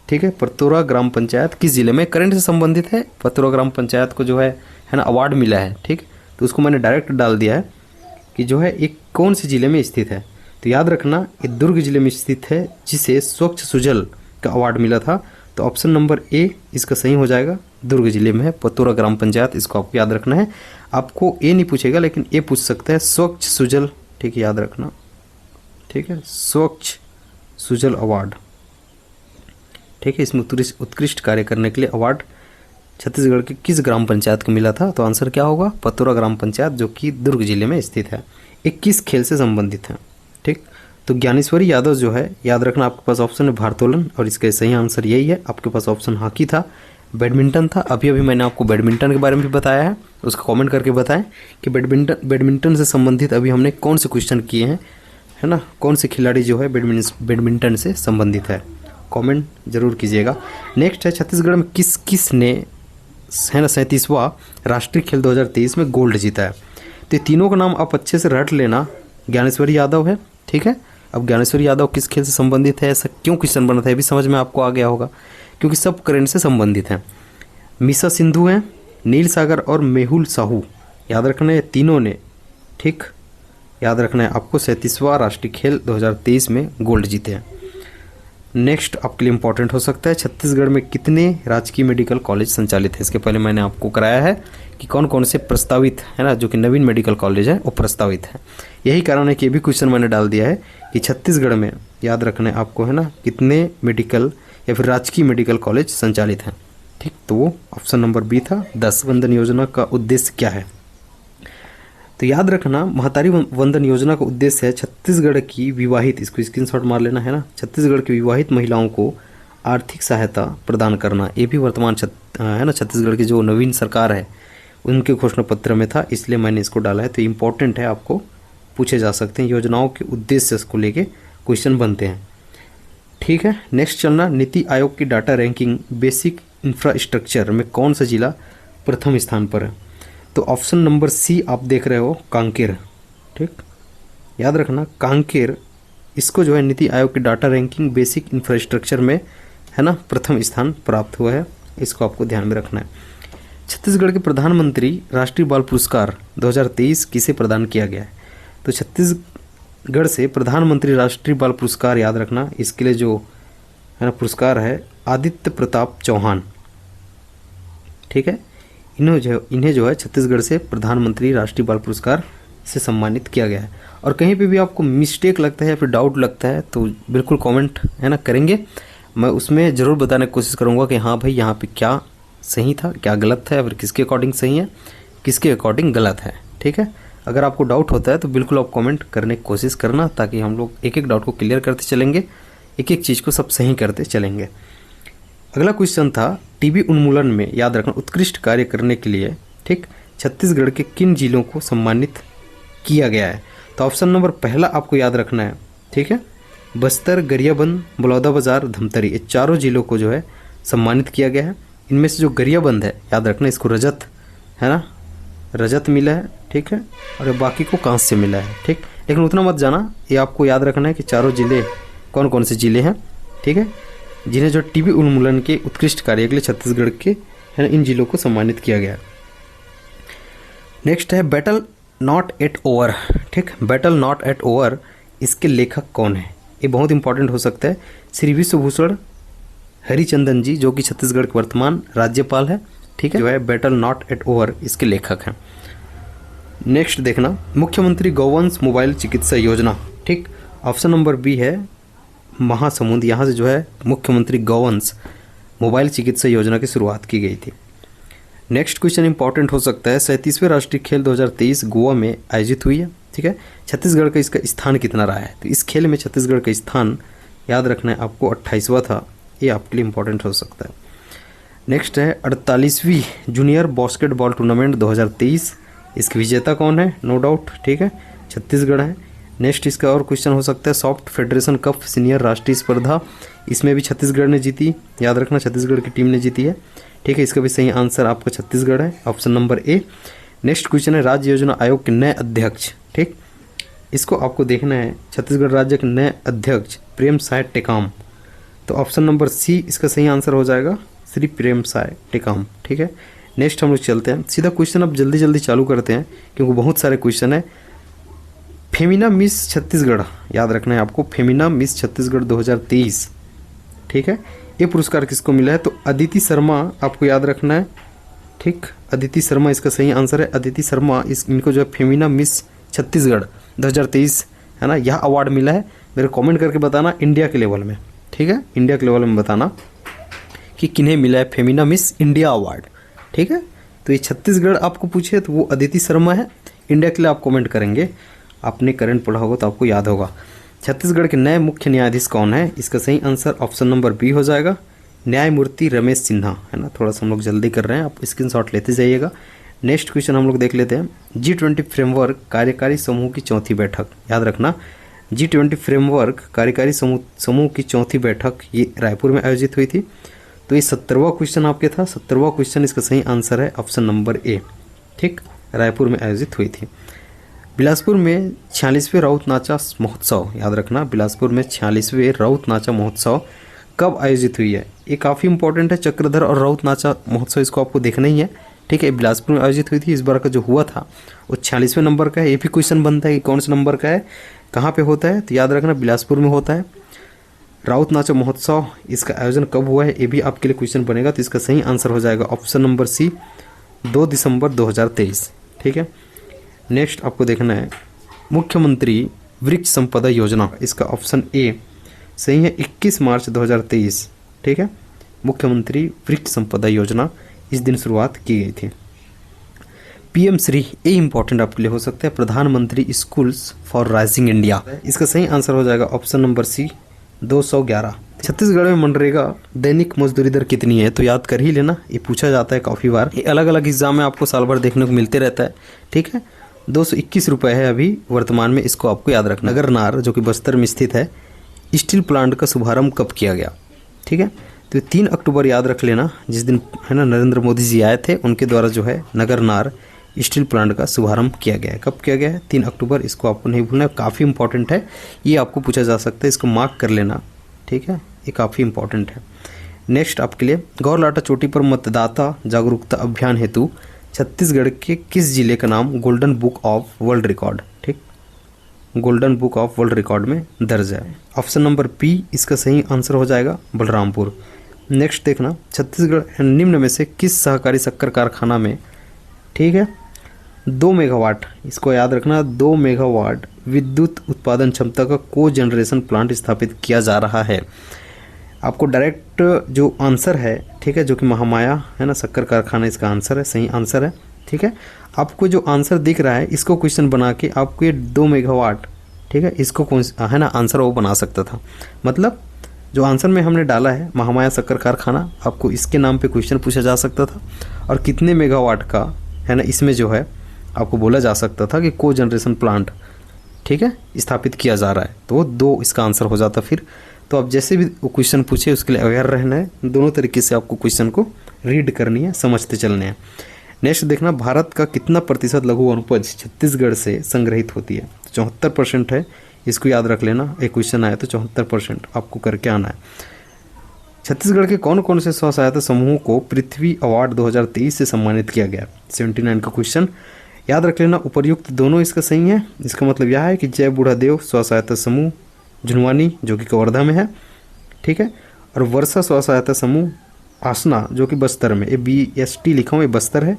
A: ठीक है, पतोरा ग्राम पंचायत किस जिले में? करंट से संबंधित है। पतोरा ग्राम पंचायत को जो है ना अवार्ड मिला है। ठीक, तो उसको मैंने डायरेक्ट डाल दिया है कि जो है एक कौन से जिले में स्थित है। तो याद रखना ये दुर्ग जिले में स्थित है, जिसे स्वच्छ सुजल का अवार्ड मिला था। तो ऑप्शन नंबर ए इसका सही हो जाएगा, दुर्ग जिले में है पतोरा ग्राम पंचायत, इसको आपको याद रखना है। आपको ए नहीं पूछेगा लेकिन ए पूछ सकता है, स्वच्छ सुजल, ठीक है, याद रखना। ठीक है, स्वच्छ सुजल अवार्ड, ठीक है, इसमें उत्कृष्ट कार्य करने के लिए अवार्ड छत्तीसगढ़ के किस ग्राम पंचायत को मिला था? तो आंसर क्या होगा? पतोरा ग्राम पंचायत, जो कि दुर्ग जिले में स्थित है। एक किस खेल से संबंधित है? ठीक, तो ज्ञानेश्वरी यादव जो है, याद रखना आपके पास ऑप्शन है भारोत्तोलन, और इसका सही आंसर यही है। आपके पास ऑप्शन हॉकी था, बैडमिंटन था। अभी मैंने आपको बैडमिंटन के बारे में भी बताया है, उसका कमेंट करके बताएं कि बैडमिंटन से संबंधित अभी हमने कौन से क्वेश्चन किए हैं, है ना, कौन से खिलाड़ी जो है बैडमिंटन से संबंधित है, कमेंट जरूर कीजिएगा। नेक्स्ट है, छत्तीसगढ़ में किस ने, है ना, 37वां राष्ट्रीय खेल 2023 में गोल्ड जीता है? तो ये तीनों का नाम आप अच्छे से रट लेना। ज्ञानेश्वरी यादव है, ठीक है। अब ज्ञानेश्वरी यादव किस खेल से संबंधित है, ऐसा क्यों क्वेश्चन बना था, ये भी समझ में आपको आ गया होगा, क्योंकि सब करंट से संबंधित हैं। मीसा सिंधु हैं, नील सागर और मेहुल साहू, याद रखना है तीनों ने, ठीक, याद रखना है आपको 37वां राष्ट्रीय खेल 2023 में गोल्ड जीते हैं। नेक्स्ट आपके लिए इंपॉर्टेंट हो सकता है, छत्तीसगढ़ में कितने राजकीय मेडिकल कॉलेज संचालित है? इसके पहले मैंने आपको कराया है कि कौन कौन से प्रस्तावित है ना, जो कि नवीन मेडिकल कॉलेज है वो प्रस्तावित है। यही कारण है कि ये भी क्वेश्चन मैंने डाल दिया है कि छत्तीसगढ़ में, याद रखना है आपको, है ना, कितने मेडिकल या फिर राजकीय मेडिकल कॉलेज संचालित हैं। ठीक, तो वो ऑप्शन नंबर बी था। 10 वंदन योजना का उद्देश्य क्या है? तो याद रखना, महतारी वंदन योजना का उद्देश्य है छत्तीसगढ़ की विवाहित, इसको स्क्रीनशॉट मार लेना, है ना, छत्तीसगढ़ की विवाहित महिलाओं को आर्थिक सहायता प्रदान करना। ये भी वर्तमान है ना छत्तीसगढ़ की जो नवीन सरकार है उनके घोषणा पत्र में था, इसलिए मैंने इसको डाला है। तो इम्पोर्टेंट है, आपको पूछे जा सकते हैं, योजनाओं के उद्देश्य को लेके क्वेश्चन बनते हैं। ठीक है, नेक्स्ट चलना, नीति आयोग की डाटा रैंकिंग बेसिक इंफ्रास्ट्रक्चर में कौन सा जिला प्रथम स्थान पर है? तो ऑप्शन नंबर सी आप देख रहे हो, कांकेर। ठीक, याद रखना कांकेर, इसको जो है नीति आयोग की डाटा रैंकिंग बेसिक इंफ्रास्ट्रक्चर में, है ना, प्रथम स्थान प्राप्त हुआ है, इसको आपको ध्यान में रखना है। छत्तीसगढ़ के प्रधानमंत्री राष्ट्रीय बाल पुरस्कार 2023 किसे प्रदान किया गया है? तो छत्तीसगढ़ से प्रधानमंत्री राष्ट्रीय बाल पुरस्कार, याद रखना, इसके लिए जो है ना पुरस्कार है आदित्य प्रताप चौहान। ठीक है, इन्हें जो है छत्तीसगढ़ से प्रधानमंत्री राष्ट्रीय बाल पुरस्कार से सम्मानित किया गया है। और कहीं पे भी आपको मिस्टेक लगता है या फिर डाउट लगता है तो बिल्कुल कमेंट, है ना, करेंगे, मैं उसमें ज़रूर बताने की कोशिश करूँगा कि हाँ भाई यहाँ पे क्या सही था, क्या गलत था, या फिर किसके अकॉर्डिंग सही है, किसके अकॉर्डिंग गलत है। ठीक है, अगर आपको डाउट होता है तो बिल्कुल आप कमेंट करने की कोशिश करना, ताकि हम लोग एक एक डाउट को क्लियर करते चलेंगे, एक एक चीज़ को सब सही करते चलेंगे। अगला क्वेश्चन था, टीबी उन्मूलन में, याद रखना, उत्कृष्ट कार्य करने के लिए, ठीक, छत्तीसगढ़ के किन जिलों को सम्मानित किया गया है? तो ऑप्शन नंबर पहला आपको याद रखना है, ठीक है, बस्तर, गरियाबंद, बलौदाबाजार, धमतरी, ये चारों जिलों को जो है सम्मानित किया गया है। इनमें से जो गरियाबंद है, याद रखना, इसको रजत, है ना, रजत मिला है, ठीक है, और बाकी को कांस्य मिला है। ठीक, लेकिन उतना मत जाना, ये आपको याद रखना है कि चारों जिले कौन कौन से जिले हैं, ठीक है, जिन्हें जो टीबी उन्मूलन के उत्कृष्ट कार्य के लिए छत्तीसगढ़ के, है ना, इन जिलों को सम्मानित किया गया। नेक्स्ट है, बैटल नॉट एट ओवर। ठीक, बैटल नॉट एट ओवर, इसके लेखक कौन है? ये बहुत इंपॉर्टेंट हो सकता है। श्री विश्वभूषण हरिचंदन जी, जो कि छत्तीसगढ़ के वर्तमान राज्यपाल है। ठीक है, जो है बैटल नॉट एट ओवर, इसके लेखक हैं। नेक्स्ट देखना, मुख्यमंत्री गौवंश मोबाइल चिकित्सा योजना। ठीक, ऑप्शन नंबर बी है महासमुंद, यहाँ से जो है मुख्यमंत्री गौवंश मोबाइल चिकित्सा योजना की शुरुआत की गई थी। नेक्स्ट क्वेश्चन इंपॉर्टेंट हो सकता है, 37वें राष्ट्रीय खेल 2023 गोवा में आयोजित हुई है। ठीक है, छत्तीसगढ़ का इसका स्थान कितना रहा है? तो इस खेल में छत्तीसगढ़ का स्थान याद रखना है आपको 28वां था, ये आपके लिए इंपॉर्टेंट हो सकता है। नेक्स्ट है 48वीं जूनियर बास्केटबॉल टूर्नामेंट 2023, इसके विजेता कौन है? नो डाउट, ठीक है, छत्तीसगढ़ है। नेक्स्ट इसका और क्वेश्चन हो सकता है सॉफ्ट फेडरेशन कप सीनियर राष्ट्रीय स्पर्धा, इसमें भी छत्तीसगढ़ ने जीती, याद रखना छत्तीसगढ़ की टीम ने जीती है, ठीक है। इसका भी सही आंसर आपका छत्तीसगढ़ है, option number A. Next question है राज्य योजना आयोग के नए अध्यक्ष, ठीक, इसको आपको देखना है, छत्तीसगढ़ राज्य के नए अध्यक्ष प्रेम साय टेकाम, तो ऑप्शन नंबर सी इसका सही आंसर हो जाएगा, श्री प्रेम साय टेकाम, ठीक है। नेक्स्ट हम लोग चलते हैं सीधा क्वेश्चन, अब जल्दी जल्दी चालू करते हैं क्योंकि बहुत सारे क्वेश्चन है। फेमिना मिस छत्तीसगढ़, याद रखना है आपको, फेमिना मिस छत्तीसगढ़ 2023, ठीक है, ये पुरस्कार किसको मिला है? तो अदिति शर्मा, आपको याद रखना है, ठीक, अदिति शर्मा इसका सही आंसर है। अदिति शर्मा इनको जो है फेमिना मिस छत्तीसगढ़ 2023 है ना, यह अवार्ड मिला है। मेरे कमेंट करके बताना इंडिया के लेवल में, ठीक है, इंडिया के लेवल में बताना कि किन्हें मिला है फेमिना मिस इंडिया अवार्ड, ठीक है। तो ये छत्तीसगढ़ आपको पूछे तो वो अदिति शर्मा है, इंडिया के लिए आप कमेंट करेंगे, आपने करंट पढ़ा होगा तो आपको याद होगा। छत्तीसगढ़ के नए मुख्य न्यायाधीश कौन है? इसका सही आंसर ऑप्शन नंबर बी हो जाएगा, न्यायमूर्ति रमेश सिन्हा, है ना। थोड़ा सा हम लोग जल्दी कर रहे हैं, आप स्क्रीनशॉट लेते जाइएगा। नेक्स्ट क्वेश्चन हम लोग देख लेते हैं, G20 फ्रेमवर्क कार्यकारी समूह की चौथी बैठक, याद रखना G20 फ्रेमवर्क कार्यकारी समूह की चौथी बैठक ये रायपुर में आयोजित हुई थी। तो ये 70वां क्वेश्चन आपके था, 70वां क्वेश्चन, इसका सही आंसर है ऑप्शन नंबर ए, ठीक, रायपुर में आयोजित हुई थी। बिलासपुर में 46वें राउत नाचा महोत्सव, याद रखना बिलासपुर में 46वें राउत नाचा महोत्सव कब आयोजित हुई है? ये काफ़ी इंपॉर्टेंट है, चक्रधर और राउत नाचा महोत्सव इसको आपको देखना ही है, ठीक है। बिलासपुर में आयोजित हुई थी, इस बार का जो हुआ था वो 46वें नंबर का है। ये भी क्वेश्चन बनता है कि कौन सा नंबर का है, कहाँ पे होता है, तो याद रखना बिलासपुर में होता है। राउत नाचा महोत्सव इसका आयोजन कब हुआ है, ये भी आपके लिए क्वेश्चन बनेगा, तो इसका सही आंसर हो जाएगा ऑप्शन नंबर सी, 2 दिसंबर 2023, ठीक है। नेक्स्ट आपको देखना है मुख्यमंत्री वृक्ष संपदा योजना, इसका ऑप्शन ए सही है, 21 मार्च 2023, ठीक है। मुख्यमंत्री वृक्ष संपदा योजना इस दिन शुरुआत की गई थी। पीएम श्री, ये इंपॉर्टेंट आपके लिए हो सकता है, प्रधानमंत्री स्कूल्स फॉर राइजिंग इंडिया, इसका सही आंसर हो जाएगा ऑप्शन नंबर सी, 211। छत्तीसगढ़ में मनरेगा दैनिक मजदूरी दर कितनी है? तो याद कर ही लेना, ये पूछा जाता है काफ़ी बार, ये अलग अलग एग्जाम में आपको साल भर देखने को मिलते रहता है, ठीक है। 221 रुपये है अभी वर्तमान में, इसको आपको याद रखना। नगरनार जो कि बस्तर में स्थित है, स्टील प्लांट का शुभारंभ कब किया गया? ठीक है, तो 3 अक्टूबर याद रख लेना, जिस दिन है ना नरेंद्र मोदी जी आए थे, उनके द्वारा जो है नगरनार स्टील प्लांट का शुभारंभ किया गया है। कब किया गया है? 3 अक्टूबर, इसको आपको नहीं भूलना है, काफ़ी इंपॉर्टेंट है, ये आपको पूछा जा सकता है, इसको मार्क कर लेना, ठीक है, ये काफ़ी इंपॉर्टेंट है। नेक्स्ट आपके लिए गौरलाटा चोटी पर मतदाता जागरूकता अभियान हेतु छत्तीसगढ़ के किस जिले का नाम golden book of world record, ठीक, golden book of world record में दर्ज है? ऑप्शन नंबर बी इसका सही आंसर हो जाएगा, बलरामपुर। नेक्स्ट देखना, छत्तीसगढ़ निम्न में से किस सहकारी शक्कर कारखाना में, ठीक है, 2 मेगावाट, इसको याद रखना, 2 मेगावाट विद्युत उत्पादन क्षमता का को जनरेशन प्लांट स्थापित किया जा रहा है? आपको डायरेक्ट जो आंसर है, ठीक है, जो कि महामाया है ना शक्कर कारखाना इसका आंसर है, सही आंसर है, ठीक है। आपको जो आंसर दिख रहा है इसको क्वेश्चन बना के आपको ये 2 मेगावाट, ठीक है, इसको कौन है ना आंसर वो बना सकता था। मतलब जो आंसर में हमने डाला है महामाया शक्कर कारखाना, आपको इसके नाम पे क्वेश्चन पूछा जा सकता था, और कितने मेगावाट का है ना इसमें जो है आपको बोला जा सकता था कि को जनरेशन प्लांट, ठीक है, स्थापित किया जा रहा है, तो 2 इसका आंसर हो जाता फिर। तो आप जैसे भी क्वेश्चन पूछे उसके लिए अवेयर रहना है, दोनों तरीके से आपको क्वेश्चन को रीड करनी है, समझते चलने हैं। नेक्स्ट देखना, भारत का कितना प्रतिशत लघु वनोपज छत्तीसगढ़ से संग्रहित होती है? 74% है, इसको याद रख लेना, एक क्वेश्चन आया तो 74% आपको करके आना है। छत्तीसगढ़ के कौन कौन से स्व सहायता समूहों को पृथ्वी अवार्ड 2023 से सम्मानित किया गया? 79 का क्वेश्चन याद रख लेना, उपर्युक्त दोनों इसका सही है। इसका मतलब यह है कि जय बूढ़ादेव स्व सहायता समूह झुनवानी जो कि कवर्धा में है, ठीक है, और वर्षा स्व सहायता समूह आसना जो कि बस्तर में, ये BST लिखा हूँ, ये बस्तर है,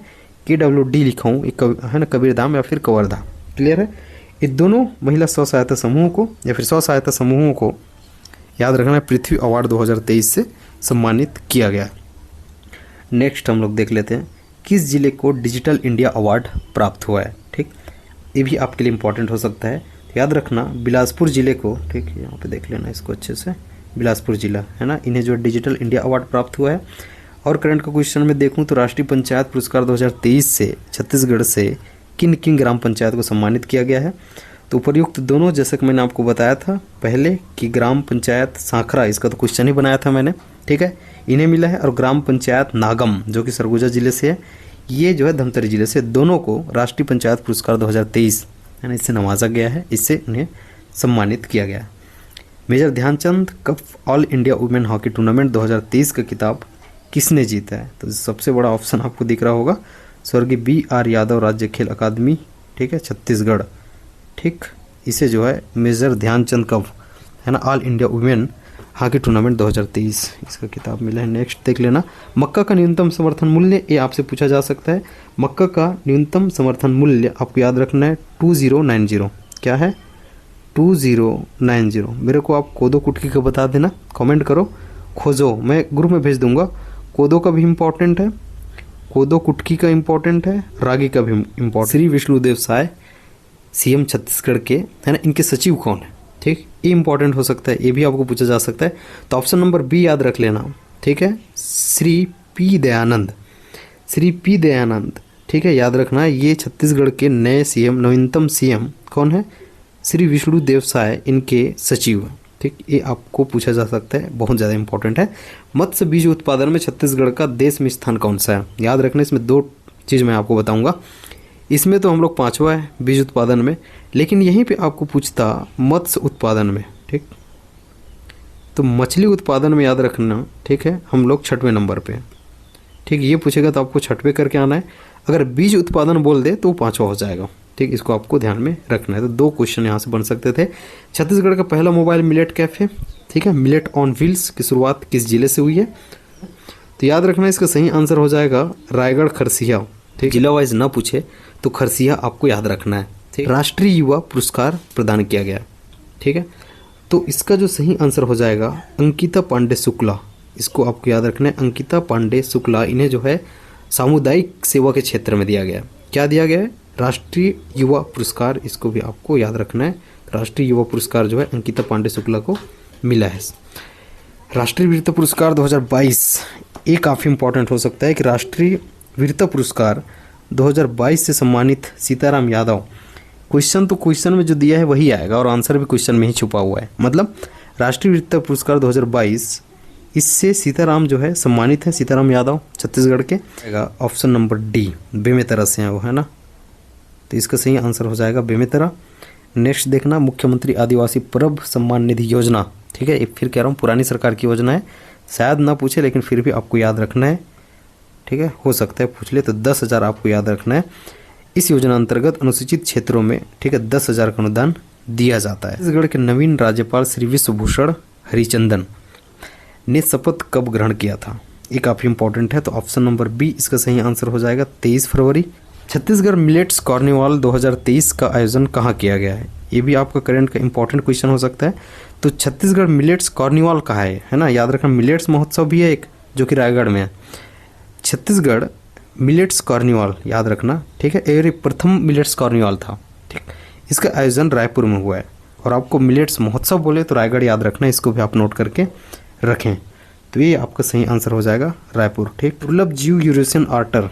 A: KWD लिखा हूँ, है ना कबीरधाम या फिर कवर्धा, क्लियर है। ये दोनों महिला स्व सहायता समूहों को या फिर स्व सहायता समूहों को याद रखना पृथ्वी अवार्ड 2023 से सम्मानित किया गया। नेक्स्ट हम लोग देख लेते हैं, किस जिले को डिजिटल इंडिया अवार्ड प्राप्त हुआ है? ठीक, ये भी आपके लिए इंपॉर्टेंट हो सकता है, याद रखना बिलासपुर जिले को, ठीक, यहाँ पे देख लेना इसको अच्छे से, बिलासपुर जिला, है ना। इन्हें जो डिजिटल इंडिया अवार्ड प्राप्त हुआ है। और करंट का क्वेश्चन में देखूं तो राष्ट्रीय पंचायत पुरस्कार 2023 से छत्तीसगढ़ से किन किन ग्राम पंचायत को सम्मानित किया गया है। तो उपर्युक्त दोनों, जैसे कि मैंने आपको बताया था पहले कि ग्राम पंचायत सांखरा, इसका तो क्वेश्चन ही बनाया था मैंने, ठीक है, इन्हें मिला है। और ग्राम पंचायत नागम जो कि सरगुजा जिले से है, ये जो है धमतरी जिले से, दोनों को राष्ट्रीय पंचायत पुरस्कार 2023 है ना, इससे नवाजा गया है, इससे उन्हें सम्मानित किया गया है। Major Dhyanchand cup all India women hockey tournament 2023 का खिताब किसने जीता है। तो सबसे बड़ा ऑप्शन आपको दिख रहा होगा, स्वर्गीय BR यादव राज्य खेल अकादमी, ठीक है, छत्तीसगढ़, ठीक। इसे जो है मेजर ध्यानचंद कप, है ना, all India women hockey tournament 2023 इसका खिताब मिला है। नेक्स्ट देख लेना, मक्का का न्यूनतम समर्थन मूल्य, ये आपसे पूछा जा सकता है। मक्का का न्यूनतम समर्थन मूल्य आपको याद रखना है 2090। क्या है? 2090। मेरे को आप कोदो कुटकी का बता देना, कमेंट करो, खोजो, मैं ग्रुप में भेज दूंगा। कोदो का भी इम्पोर्टेंट है, कोदो कुटकी का इम्पोर्टेंट है, रागी का भी इम्पोर्टेंट। श्री विष्णुदेव साय CM छत्तीसगढ़ के, है ना, इनके सचिव कौन है, ठीक, ये इंपॉर्टेंट हो सकता है, ये भी आपको पूछा जा सकता है। तो ऑप्शन नंबर B याद रख लेना, ठीक है, श्री P दयानंद, श्री P दयानंद, ठीक है, याद रखना। ये छत्तीसगढ़ के नए CM, नवीनतम CM कौन है? श्री विष्णुदेव साय इनके सचिव हैं, ठीक। ये आपको पूछा जा सकता है, बहुत ज़्यादा इंपॉर्टेंट है। मत्स्य बीज उत्पादन में छत्तीसगढ़ का देश में स्थान कौन सा है? याद रखना, इसमें 2 चीज़ मैं आपको बताऊंगा। इसमें तो हम लोग 5वां है बीज उत्पादन में, लेकिन यहीं पे आपको पूछता मत्स्य उत्पादन में, ठीक। तो मछली उत्पादन में याद रखना, ठीक है, हम लोग 6वें नंबर पे, ठीक। ये पूछेगा तो आपको 6वें करके आना है। अगर बीज उत्पादन बोल दे तो 5वां हो जाएगा, ठीक। इसको आपको ध्यान में रखना है। तो 2 क्वेश्चन यहाँ से बन सकते थे। छत्तीसगढ़ का पहला मोबाइल मिलेट कैफे, ठीक है, मिलेट ऑन व्हील्स की शुरुआत किस जिले से हुई है? तो याद रखना, इसका सही आंसर हो जाएगा रायगढ़ खरसिया, ठीक। जिला वाइज ना पूछे तो खरसिया आपको याद रखना है, ठीक। राष्ट्रीय युवा पुरस्कार प्रदान किया गया, ठीक है। तो इसका जो सही आंसर हो जाएगा अंकिता पांडे शुक्ला, इसको आपको याद रखना है, अंकिता पांडे शुक्ला। इन्हें जो है सामुदायिक सेवा के क्षेत्र में दिया गया है। क्या दिया गया है? राष्ट्रीय युवा पुरस्कार, इसको भी आपको याद रखना है। राष्ट्रीय युवा पुरस्कार जो है अंकिता पांडे शुक्ला को मिला है। राष्ट्रीय वीरता पुरस्कार 2022, ये काफ़ी इंपॉर्टेंट हो सकता है कि राष्ट्रीय वीरता पुरस्कार 2022 से सम्मानित सीताराम यादव। क्वेश्चन तो क्वेश्चन में जो दिया है वही आएगा और आंसर भी क्वेश्चन में ही छुपा हुआ है। मतलब राष्ट्रीय वीरता पुरस्कार 2022, इससे सीताराम जो है सम्मानित है, सीताराम यादव छत्तीसगढ़ के। ऑप्शन नंबर D, बेमेतरा से हैं वो, है ना। तो इसका सही आंसर हो जाएगा बेमेतरा। नेक्स्ट देखना, मुख्यमंत्री आदिवासी परब सम्मान निधि योजना, ठीक है, फिर कह रहा हूँ पुरानी सरकार की योजना है, शायद ना पूछे लेकिन फिर भी आपको याद रखना है, ठीक है, हो सकता है पूछ ले। तो 10,000 आपको याद रखना है। इस योजना अंतर्गत अनुसूचित क्षेत्रों में, ठीक है, 10,000 का अनुदान दिया जाता है। छत्तीसगढ़ के नवीन राज्यपाल श्री विश्वभूषण हरिचंदन ने शपथ कब ग्रहण किया था? ये काफ़ी इंपॉर्टेंट है। तो ऑप्शन नंबर B इसका सही आंसर हो जाएगा 23 फरवरी। छत्तीसगढ़ मिलेट्स कार्निवाल 2023 का आयोजन कहाँ किया गया है? ये भी आपका करंट का इंपॉर्टेंट क्वेश्चन हो सकता है। तो छत्तीसगढ़ मिलेट्स कार्निवाल कहाँ है ना, याद रखना। मिलेट्स महोत्सव भी है एक जो कि रायगढ़ में है। छत्तीसगढ़ मिलेट्स कार्निवाल याद रखना, ठीक है, ये प्रथम मिलेट्स कार्निवाल था, ठीक। इसका आयोजन रायपुर में हुआ है। और आपको मिलेट्स महोत्सव बोले तो रायगढ़ याद रखना, इसको भी आप नोट करके रखें। तो ये आपका सही आंसर हो जाएगा रायपुर, ठीक। दुर्लभ जीव यूरेशियन ऑटर,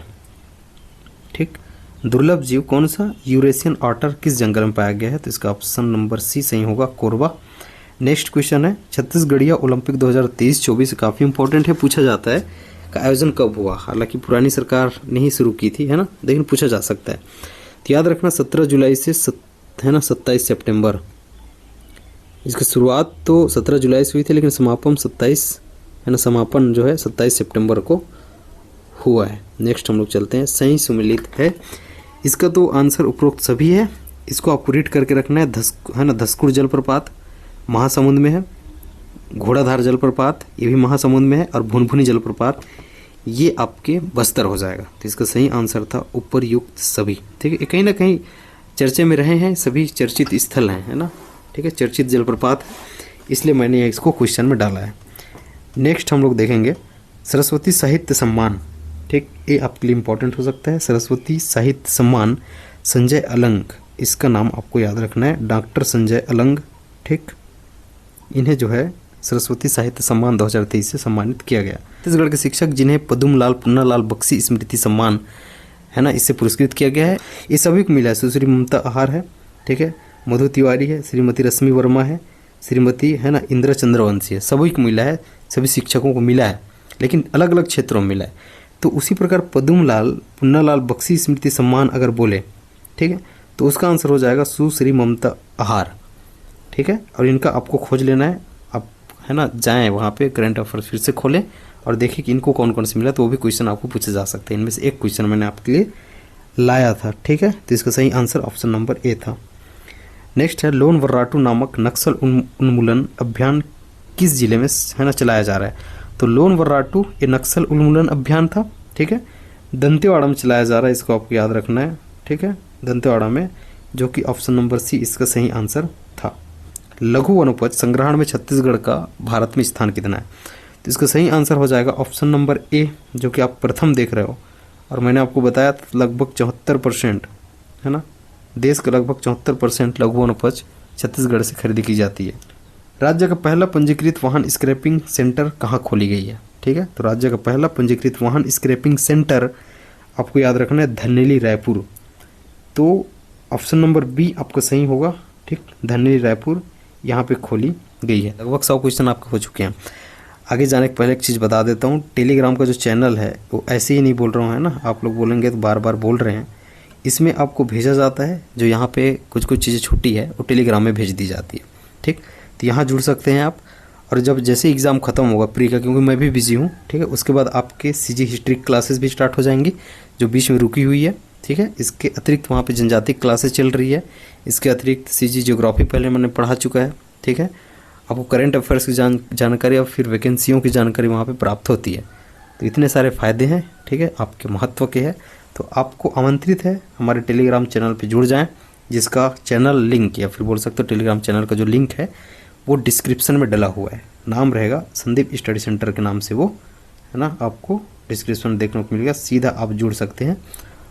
A: ठीक, दुर्लभ जीव कौन सा? यूरेशियन ऑटर किस जंगल में पाया गया है? तो इसका ऑप्शन नंबर C सही होगा, कोरबा। नेक्स्ट क्वेश्चन है, छत्तीसगढ़िया ओलंपिक 2023-24 काफ़ी इंपॉर्टेंट है, पूछा जाता है का आयोजन कब हुआ? हालांकि पुरानी सरकार ने ही शुरू की थी, है ना, लेकिन पूछा जा सकता है। तो याद रखना 17 जुलाई से है ना 27 सितंबर। इसकी शुरुआत तो 17 जुलाई से हुई थी, लेकिन समापन 27 है ना, समापन जो है 27 सितंबर को हुआ है। नेक्स्ट हम लोग चलते हैं, सही सुमिलित है। इसका तो आंसर उपरोक्त सभी है, इसको आपको रीड करके रखना है। धसकुड़ जलप्रपात महासमुंद में है, घोड़ाधार जलप्रपात ये भी महासमुंद में है, और भुनभुनी जलप्रपात ये आपके बस्तर हो जाएगा। तो इसका सही आंसर था उपरयुक्त सभी, ठीक है। कहीं ना कहीं चर्चे में रहे हैं, सभी चर्चित स्थल हैं, है ना, ठीक है, चर्चित जलप्रपात, इसलिए मैंने इसको क्वेश्चन में डाला है। नेक्स्ट हम लोग देखेंगे सरस्वती साहित्य सम्मान, ठीक, ये आपके लिए इंपॉर्टेंट हो सकता है। सरस्वती साहित्य सम्मान संजय अलंग, इसका नाम आपको याद रखना है, डॉक्टर संजय अलंग, ठीक। इन्हें जो है सरस्वती साहित्य सम्मान 2023 से सम्मानित किया गया। छत्तीसगढ़ के शिक्षक जिन्हें पद्मलाल पुन्नालाल बख्शी स्मृति सम्मान है ना, इससे पुरस्कृत किया गया है, ये सभी को मिला है। सुश्री ममता आहार है, ठीक है, मधु तिवारी है, श्रीमती रश्मि वर्मा है, श्रीमती है ना इंदिरा चंद्रवंशी है, सभी को मिला है, सभी शिक्षकों को मिला है, लेकिन अलग अलग क्षेत्रों में मिला है। तो उसी प्रकार पद्मलाल पुन्नालाल बख्शी स्मृति सम्मान अगर बोले, ठीक है, तो उसका आंसर हो जाएगा सुश्री ममता आहार, ठीक है। और इनका आपको खोज लेना है, आप है ना जाएं वहाँ पे करंट अफेयर्स फिर से खोलें और देखिए कि इनको कौन कौन से मिला, तो वो भी क्वेश्चन आपको पूछे जा सकते हैं। इनमें से एक क्वेश्चन मैंने आपके लिए लाया था, ठीक है। तो इसका सही आंसर ऑप्शन नंबर ए था। नेक्स्ट है लोन वर्राटू नामक नक्सल उन्मूलन अभियान किस जिले में है ना चलाया जा रहा है। तो लोन वर्राटू ये नक्सल उन्मूलन अभियान था, ठीक है, दंतेवाड़ा में चलाया जा रहा है, इसको आपको याद रखना है, ठीक है, दंतेवाड़ा में, जो कि ऑप्शन नंबर सी इसका सही आंसर था। लघु वनोपज संग्रहण में छत्तीसगढ़ का भारत में स्थान कितना है। तो इसका सही आंसर हो जाएगा ऑप्शन नंबर ए, जो कि आप प्रथम देख रहे हो। और मैंने आपको बताया था लगभग 74% है ना, देश का लगभग 74% लघु वनोपज छत्तीसगढ़ से खरीदी की जाती है। राज्य का पहला पंजीकृत वाहन स्क्रैपिंग सेंटर कहाँ खोली गई है, ठीक है। तो राज्य का पहला पंजीकृत वाहन स्क्रैपिंग सेंटर आपको याद रखना है धनेली रायपुर। तो ऑप्शन नंबर बी आपका सही होगा, ठीक, धनेली रायपुर यहाँ पे खोली गई है। लगभग 100 क्वेश्चन आपके हो चुके हैं। आगे जाने के पहले एक चीज़ बता देता हूँ, टेलीग्राम का जो चैनल है वो ऐसे ही नहीं बोल रहा हूँ है ना, आप लोग बोलेंगे तो बार बार बोल रहे हैं, इसमें आपको भेजा जाता है जो यहाँ पे कुछ कुछ चीज़ें छुट्टी है वो टेलीग्राम में भेज दी जाती है, ठीक। तो यहाँ जुड़ सकते हैं आप, और जब जैसे एग्ज़ाम ख़त्म होगा प्री का, क्योंकि मैं भी बिजी हूँ, ठीक है, उसके बाद आपके सीजी हिस्ट्री क्लासेस भी स्टार्ट हो जाएंगी जो बीच में रुकी हुई है, ठीक है। इसके अतिरिक्त वहाँ पे जनजातीय क्लासेस चल रही है, इसके अतिरिक्त सीजी ज्योग्राफी पहले मैंने पढ़ा चुका है, ठीक है। आपको करंट अफेयर्स की जानकारी और फिर वैकेंसियों की जानकारी वहाँ पे प्राप्त होती है। तो इतने सारे फ़ायदे हैं, ठीक है, आपके महत्व के हैं। तो आपको आमंत्रित है हमारे टेलीग्राम चैनल पे जुड़ जाएं, जिसका चैनल लिंक या फिर बोल सकते हो टेलीग्राम चैनल का जो लिंक है वो डिस्क्रिप्शन में डला हुआ है, नाम रहेगा संदीप स्टडी सेंटर के नाम से, वो है ना, आपको डिस्क्रिप्शन देखने को मिलेगा, सीधा आप जुड़ सकते हैं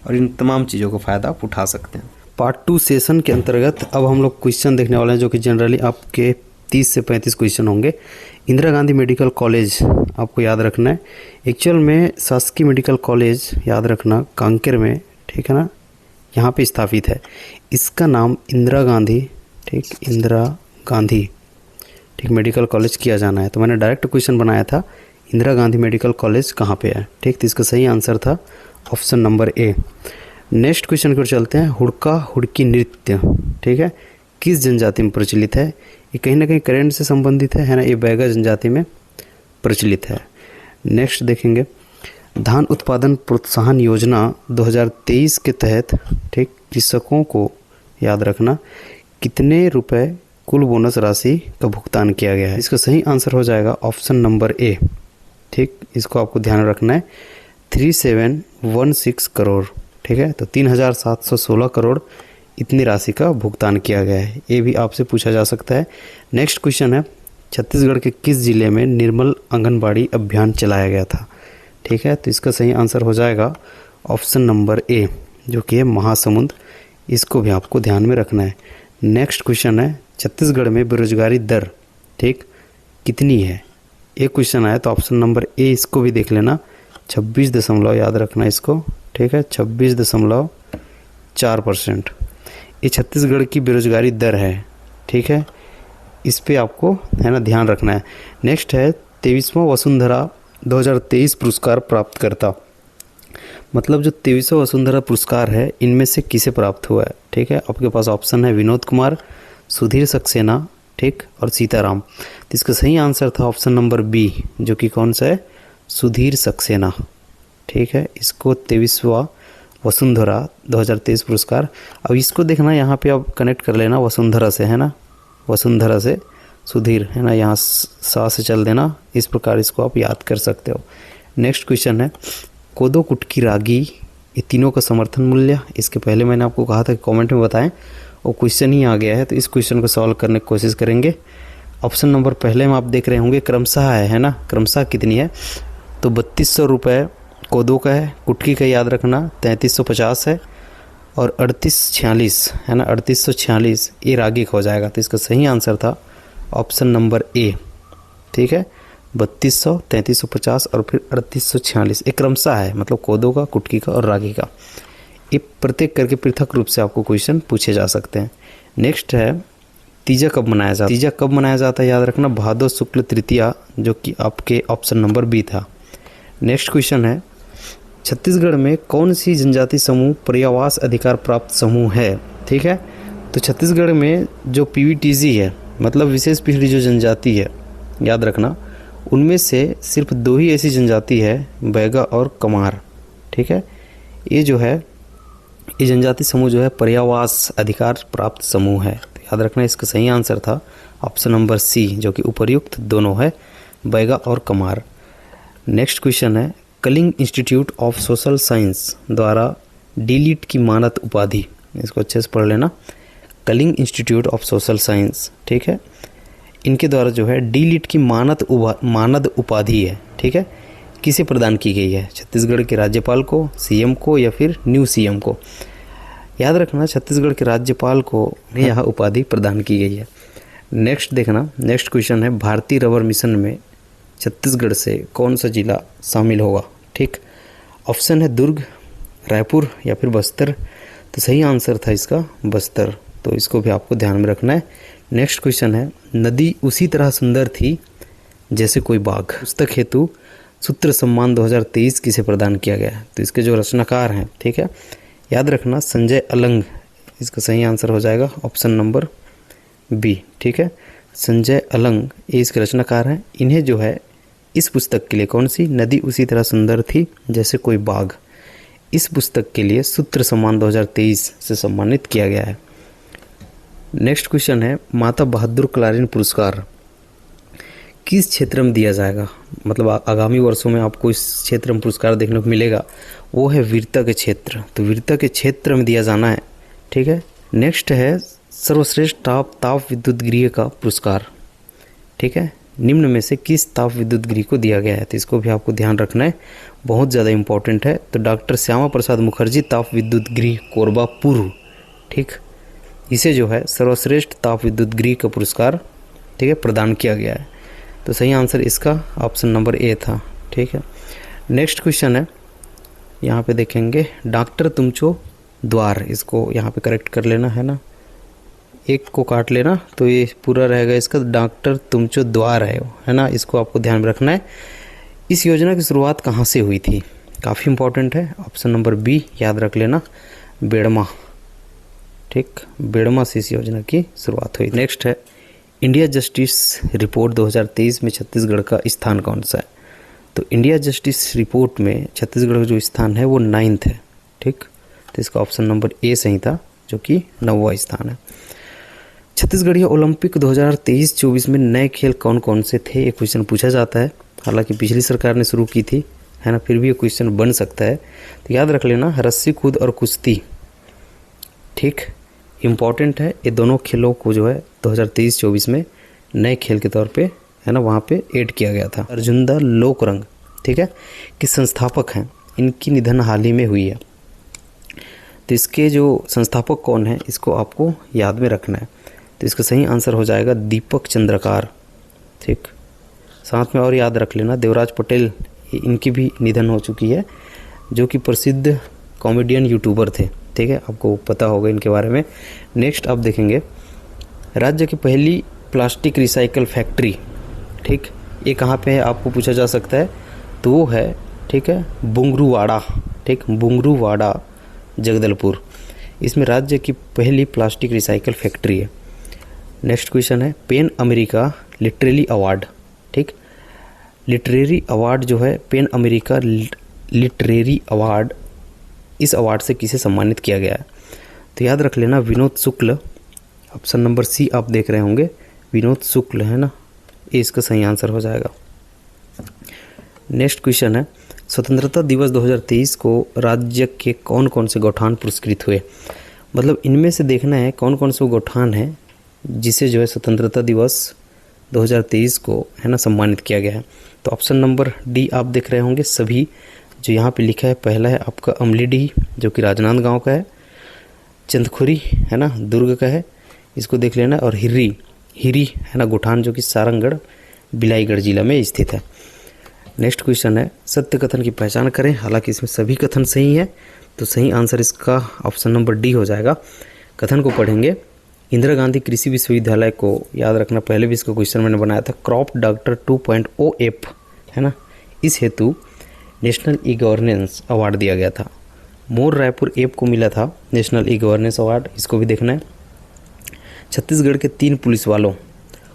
A: और इन तमाम चीज़ों का फ़ायदा आप उठा सकते हैं। पार्ट 2 सेशन के अंतर्गत अब हम लोग क्वेश्चन देखने वाले हैं, जो कि जनरली आपके 30 से 35 क्वेश्चन होंगे। इंदिरा गांधी मेडिकल कॉलेज आपको याद रखना है, एक्चुअल में शासकीय मेडिकल कॉलेज याद रखना कांकेर में, ठीक है ना, यहाँ पे स्थापित है। इसका नाम इंदिरा गांधी, ठीक, इंदिरा गांधी, ठीक, मेडिकल कॉलेज किया जाना है। तो मैंने डायरेक्ट क्वेश्चन बनाया था इंदिरा गांधी मेडिकल कॉलेज कहाँ पे है, ठीक। तो इसका सही आंसर था option number A. Next question की ओर चलते हैं। हुड़का हुड़की नृत्य, ठीक है, किस जनजाति में प्रचलित है। ये कहीं ना कहीं करेंट से संबंधित है ना, ये बैगा जनजाति में प्रचलित है। नेक्स्ट देखेंगे, धान उत्पादन प्रोत्साहन योजना 2023 के तहत, ठीक, कृषकों को याद रखना कितने रुपए कुल बोनस राशि का भुगतान किया गया है। इसका सही आंसर हो जाएगा ऑप्शन नंबर ए, ठीक, इसको आपको ध्यान रखना है 3716 करोड़, ठीक है। तो 3716 करोड़ इतनी राशि का भुगतान किया गया है, ये भी आपसे पूछा जा सकता है। नेक्स्ट क्वेश्चन है, छत्तीसगढ़ के किस जिले में निर्मल आंगनबाड़ी अभियान चलाया गया था, ठीक है। तो इसका सही आंसर हो जाएगा ऑप्शन नंबर ए, जो कि है महासमुंद, इसको भी आपको ध्यान में रखना है। नेक्स्ट क्वेश्चन है, छत्तीसगढ़ में बेरोजगारी दर, ठीक, कितनी है। एक क्वेश्चन आया तो ऑप्शन नंबर ए इसको भी देख लेना, 26 याद रखना इसको, ठीक है, 26.4%। ये छत्तीसगढ़ की बेरोजगारी दर है, ठीक है, इस पे आपको है ना ध्यान रखना है। नेक्स्ट है 23वां वसुंधरा 2023 पुरस्कार प्राप्तकर्ता, मतलब जो 23वां वसुंधरा पुरस्कार है इनमें से किसे प्राप्त हुआ है, ठीक है। आपके पास ऑप्शन है विनोद कुमार, सुधीर सक्सेना, ठीक, और सीताराम। तो इसका सही आंसर था ऑप्शन नंबर बी, जो कि कौन सा है, सुधीर सक्सेना, ठीक है। इसको 23वां वसुंधरा 2023 पुरस्कार, अब इसको देखना यहाँ पे आप कनेक्ट कर लेना वसुंधरा से, है ना, वसुंधरा से सुधीर, है ना, यहाँ सा से चल देना, इस प्रकार इसको आप याद कर सकते हो। नेक्स्ट क्वेश्चन है, कोदो कुटकी रागी ये तीनों का समर्थन मूल्य, इसके पहले मैंने आपको कहा था कि कमेंट में बताएं, वो क्वेश्चन ही आ गया है, तो इस क्वेश्चन को सॉल्व करने की कोशिश करेंगे। ऑप्शन नंबर पहले में आप देख रहे होंगे क्रमशः है ना, क्रमशः कितनी है, तो 3200 रुपये कोदो का है, कुटकी का याद रखना 3350 है, और 3846 है ना, 3846 ये रागी का हो जाएगा। तो इसका सही आंसर था ऑप्शन नंबर ए, ठीक है, 3200, 3350 और फिर 3846। एक क्रमशः है, मतलब कोदो का, कुटकी का और रागी का। ये प्रत्येक करके पृथक रूप से आपको क्वेश्चन पूछे जा सकते हैं। नेक्स्ट है तीजा कब मनाया जाता है। तीजा कब मनाया जाता है, याद रखना भादो शुक्ल तृतीया, जो कि आपके ऑप्शन नंबर बी था। नेक्स्ट क्वेश्चन है छत्तीसगढ़ में कौन सी जनजाति समूह पर्यावास अधिकार प्राप्त समूह है। ठीक है, तो छत्तीसगढ़ में जो पीवीटीजी है, मतलब विशेष पिछड़ी जो जनजाति है, याद रखना उनमें से सिर्फ 2 ही ऐसी जनजाति है, बैगा और कमार। ठीक है, ये जो है ये जनजाति समूह जो है पर्यावास अधिकार प्राप्त समूह है। तो याद रखना इसका सही आंसर था ऑप्शन नंबर सी, जो कि उपर्युक्त दोनों है, बैगा और कमार। नेक्स्ट क्वेश्चन है Kalinga institute of social science द्वारा डीलिट की मानद उपाधि, इसको अच्छे से पढ़ लेना, Kalinga institute of social science, ठीक है, इनके द्वारा जो है डीलिट की मानद उपाधि है, ठीक है, किसे प्रदान की गई है, छत्तीसगढ़ के राज्यपाल को, सीएम को या फिर न्यू सीएम को। याद रखना छत्तीसगढ़ के राज्यपाल को यह उपाधि प्रदान की गई है। नेक्स्ट देखना, नेक्स्ट क्वेश्चन है भारतीय रबर मिशन में छत्तीसगढ़ से कौन सा जिला शामिल होगा। ठीक, ऑप्शन है दुर्ग, रायपुर या फिर बस्तर। तो सही आंसर था इसका बस्तर, तो इसको भी आपको ध्यान में रखना है। नेक्स्ट क्वेश्चन है नदी उसी तरह सुंदर थी जैसे कोई बाग, पुस्तक हेतु सूत्र सम्मान 2023 किसे प्रदान किया गया है। तो इसके जो रचनाकार हैं, ठीक है, याद रखना संजय अलंग, इसका सही आंसर हो जाएगा ऑप्शन नंबर बी। ठीक है, संजय अलंग ये इसके रचनाकार हैं। इन्हें जो है इस पुस्तक के लिए कौन सी नदी उसी तरह सुंदर थी जैसे कोई बाग, इस पुस्तक के लिए सूत्र सम्मान 2023 से सम्मानित किया गया है। नेक्स्ट क्वेश्चन है माता बहादुर क्लारिन पुरस्कार किस क्षेत्र में दिया जाएगा, मतलब आगामी वर्षों में आपको इस क्षेत्र में पुरस्कार देखने को मिलेगा, वो है वीरता के क्षेत्र। तो वीरता के क्षेत्र में दिया जाना है। ठीक है, नेक्स्ट है सर्वश्रेष्ठ ताप विद्युत गृह का पुरस्कार। ठीक है, निम्न में से किस ताप विद्युत गृह को दिया गया है, तो इसको भी आपको ध्यान रखना है, बहुत ज़्यादा इंपॉर्टेंट है। तो डॉक्टर श्यामा प्रसाद मुखर्जी ताप विद्युत गृह कोरबा पूर्व, ठीक, इसे जो है सर्वश्रेष्ठ ताप विद्युत गृह का पुरस्कार, ठीक है, प्रदान किया गया है। तो सही आंसर इसका ऑप्शन नंबर ए था। ठीक है, नेक्स्ट क्वेश्चन है, यहाँ पे देखेंगे डॉक्टर तुमचो द्वार, इसको यहाँ पे करेक्ट कर लेना है ना, एक को काट लेना तो ये पूरा रहेगा इसका, डॉक्टर तुमचो द्वार है ना, इसको आपको ध्यान में रखना है। इस योजना की शुरुआत कहाँ से हुई थी, काफ़ी इंपॉर्टेंट है, ऑप्शन नंबर बी याद रख लेना, बेड़मा। ठीक, बेड़मा से इस योजना की शुरुआत हुई। नेक्स्ट है इंडिया जस्टिस रिपोर्ट 2023 में छत्तीसगढ़ का स्थान कौन सा है। तो इंडिया जस्टिस रिपोर्ट में छत्तीसगढ़ का जो स्थान है वो 9th है। ठीक, तो इसका ऑप्शन नंबर ए सही था, जो कि 9वां स्थान है। छत्तीसगढ़ीय ओलंपिक 2023-24 में नए खेल कौन कौन से थे, ये क्वेश्चन पूछा जाता है। हालांकि पिछली सरकार ने शुरू की थी, है ना, फिर भी ये क्वेश्चन बन सकता है। तो याद रख लेना रस्सी कूद और कुश्ती, ठीक, इम्पॉर्टेंट है। ये दोनों खेलों को जो है 2023-24 में नए खेल के तौर पे, है ना, वहाँ पे ऐड किया गया था। अर्जुनदा लोकरंग, ठीक है, कि संस्थापक हैं, इनकी निधन हाल ही में हुई है। तो इसके जो संस्थापक कौन है, इसको आपको याद में रखना है। तो इसका सही आंसर हो जाएगा दीपक चंद्रकार। ठीक, साथ में और याद रख लेना देवराज पटेल, इनकी भी निधन हो चुकी है, जो कि प्रसिद्ध कॉमेडियन यूट्यूबर थे। ठीक है, आपको पता होगा इनके बारे में। नेक्स्ट आप देखेंगे राज्य की पहली प्लास्टिक रिसाइकल फैक्ट्री, ठीक, ये कहाँ पे है आपको पूछा जा सकता है। तो वो है, ठीक है, बुंगरूवाड़ा, ठीक, बुंगरूवाड़ा जगदलपुर, इसमें राज्य की पहली प्लास्टिक रिसाइकल फैक्ट्री है। नेक्स्ट क्वेश्चन है पेन अमेरिका लिटरेरी अवार्ड, ठीक, लिटरेरी अवार्ड जो है पेन अमेरिका लिटरेरी अवार्ड, इस अवार्ड से किसे सम्मानित किया गया है। तो याद रख लेना विनोद शुक्ल, ऑप्शन नंबर सी आप देख रहे होंगे, विनोद शुक्ल, है ना, ये इसका सही आंसर हो जाएगा। नेक्स्ट क्वेश्चन है स्वतंत्रता दिवस 2023 को राज्य के कौन कौन से गौठान पुरस्कृत हुए, मतलब इनमें से देखना है कौन कौन से गौठान है जिसे जो है स्वतंत्रता दिवस 2023 को, है ना, सम्मानित किया गया है। तो ऑप्शन नंबर डी आप देख रहे होंगे सभी, जो यहाँ पे लिखा है, पहला है आपका अमलीडीह जो कि राजनांदगांव का है, चंदखुरी, है ना, दुर्ग का है, इसको देख लेना, और हिरी है ना गौठान जो कि सारंगढ़ बिलाईगढ़ जिला में स्थित है। नेक्स्ट क्वेश्चन है सत्य कथन की पहचान करें। हालांकि इसमें सभी कथन सही है, तो सही आंसर इसका ऑप्शन नंबर डी हो जाएगा। कथन को पढ़ेंगे। इंदिरा गांधी कृषि विश्वविद्यालय को, याद रखना पहले भी इसका क्वेश्चन मैंने बनाया था, क्रॉप डॉक्टर 2.0 ऐप है ना, इस हेतु नेशनल ई गवर्नेंस अवार्ड दिया गया था। मोर रायपुर ऐप को मिला था नेशनल ई गवर्नेंस अवार्ड, इसको भी देखना है। छत्तीसगढ़ के 3 पुलिस वालों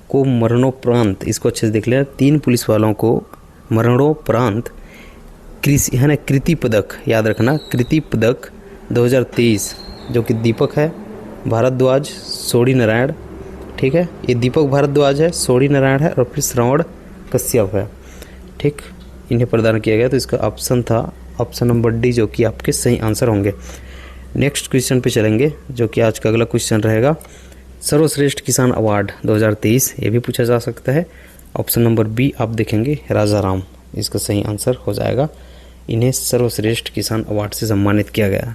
A: को मरणोपरांत, इसको अच्छे से देख लेना, 3 पुलिस वालों को मरणोपरांत कृषि है ना कृति पदक, याद रखना कृति पदक 2023, जो कि दीपक है भारद्वाज, सोढ़ी नारायण, ठीक है, ये दीपक भारद्वाज है, सोढ़ी नारायण है और फिर श्रवण कश्यप है, ठीक, इन्हें प्रदान किया गया। तो इसका ऑप्शन था ऑप्शन नंबर डी, जो कि आपके सही आंसर होंगे। नेक्स्ट क्वेश्चन पे चलेंगे, जो कि आज का अगला क्वेश्चन रहेगा। सर्वश्रेष्ठ किसान अवार्ड 2023, ये भी पूछा जा सकता है। ऑप्शन नंबर बी आप देखेंगे राजा राम, इसका सही आंसर हो जाएगा। इन्हें सर्वश्रेष्ठ किसान अवार्ड से सम्मानित किया गया।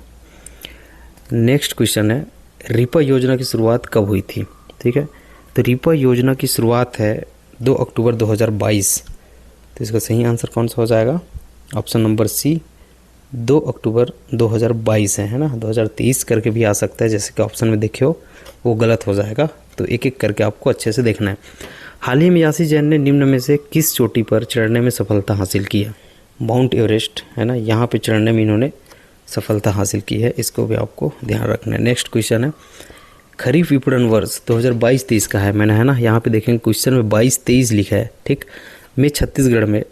A: नेक्स्ट क्वेश्चन है रिपा योजना की शुरुआत कब हुई थी, ठीक है, तो रिपा योजना की शुरुआत है 2 अक्टूबर 2022, तो इसका सही आंसर कौन सा हो जाएगा? ऑप्शन नंबर सी 2 अक्टूबर 2022 है ना, 2023 करके भी आ सकता है, जैसे कि ऑप्शन में देखे हो वो गलत हो जाएगा, तो एक एक करके आपको अच्छे से देखना है। हाल ही में यासी जैन ने निम्न में से किस चोटी पर चढ़ने में सफलता हासिल की है? माउंट एवरेस्ट है ना, यहाँ पे चढ़ने में इन्होंने सफलता हासिल की है, इसको भी आपको ध्यान रखना है। नेक्स्ट क्वेश्चन है खरीफ विपणन वर्ष 2022-23 का है, मैंने है ना यहाँ पे देखेंगे क्वेश्चन में 22-23 लिखा है, ठीक, में छत्तीसगढ़ में,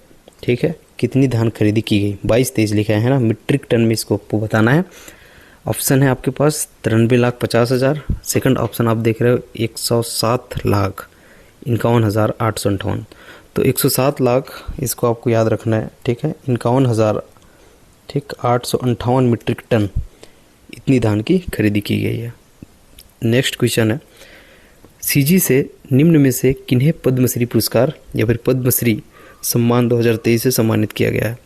A: ठीक है, कितनी धान खरीदी की गई? 22-23 लिखा है ना, मीट्रिक टन में इसको आपको बताना है। ऑप्शन है आपके पास 93,50,000, सेकंड ऑप्शन आप देख रहे हो 107,51,858, तो 107 लाख इसको आपको याद रखना है, ठीक है, 51,000, ठीक, 858 मीट्रिक टन इतनी धान की खरीदी की गई है। नेक्स्ट क्वेश्चन है सीजी से निम्न में से किन्हें पद्मश्री पुरस्कार या फिर पद्मश्री सम्मान 2023 से सम्मानित किया गया है?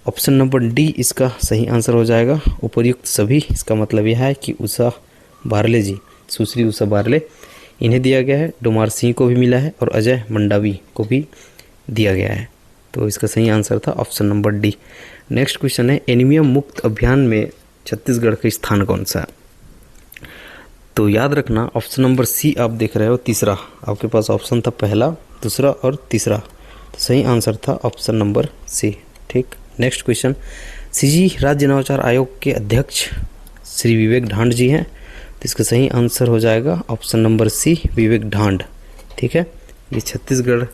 A: ऑप्शन नंबर डी इसका सही आंसर हो जाएगा, उपर्युक्त सभी। इसका मतलब यह है कि उषा बारले जी, सुश्री उषा बारले, इन्हें दिया गया है, डोमार सिंह को भी मिला है और अजय मंडावी को भी दिया गया है, तो इसका सही आंसर था option number D. Next question है एनीमिया मुक्त अभियान में छत्तीसगढ़ का स्थान कौन सा है? तो याद रखना ऑप्शन नंबर सी आप देख रहे हो, तीसरा आपके पास ऑप्शन था, पहला, दूसरा और तीसरा, तो सही आंसर था ऑप्शन नंबर सी, ठीक। नेक्स्ट क्वेश्चन सीजी राज्य नवाचार आयोग के अध्यक्ष श्री विवेक ढांड जी हैं, तो इसका सही आंसर हो जाएगा ऑप्शन नंबर सी विवेक ढांड, ठीक है, ये छत्तीसगढ़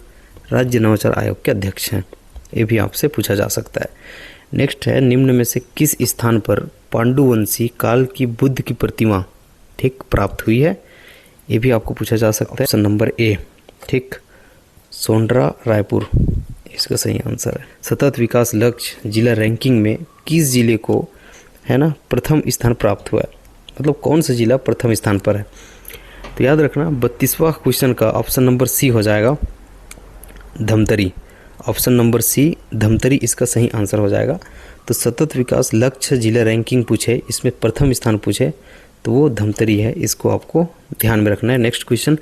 A: राज्य नवाचार आयोग के अध्यक्ष हैं, ये भी आपसे पूछा जा सकता है। नेक्स्ट है निम्न में से किस स्थान पर पांडुवंशी काल की बुद्ध की प्रतिमा, ठीक, प्राप्त हुई है? ये भी आपको पूछा जा सकता है। ऑप्शन नंबर ए, ठीक, सोंडरा रायपुर इसका सही आंसर है। सतत विकास लक्ष्य जिला रैंकिंग में किस जिले को है ना प्रथम स्थान प्राप्त हुआ है, मतलब कौन सा जिला प्रथम स्थान पर है? तो याद रखना 32वां क्वेश्चन का ऑप्शन नंबर सी हो जाएगा Dhamtari, option number C Dhamtari इसका सही आंसर हो जाएगा। तो सतत विकास लक्ष्य जिला रैंकिंग पूछे, इसमें प्रथम स्थान पूछे तो वो धमतरी है, इसको आपको ध्यान में रखना है। नेक्स्ट क्वेश्चन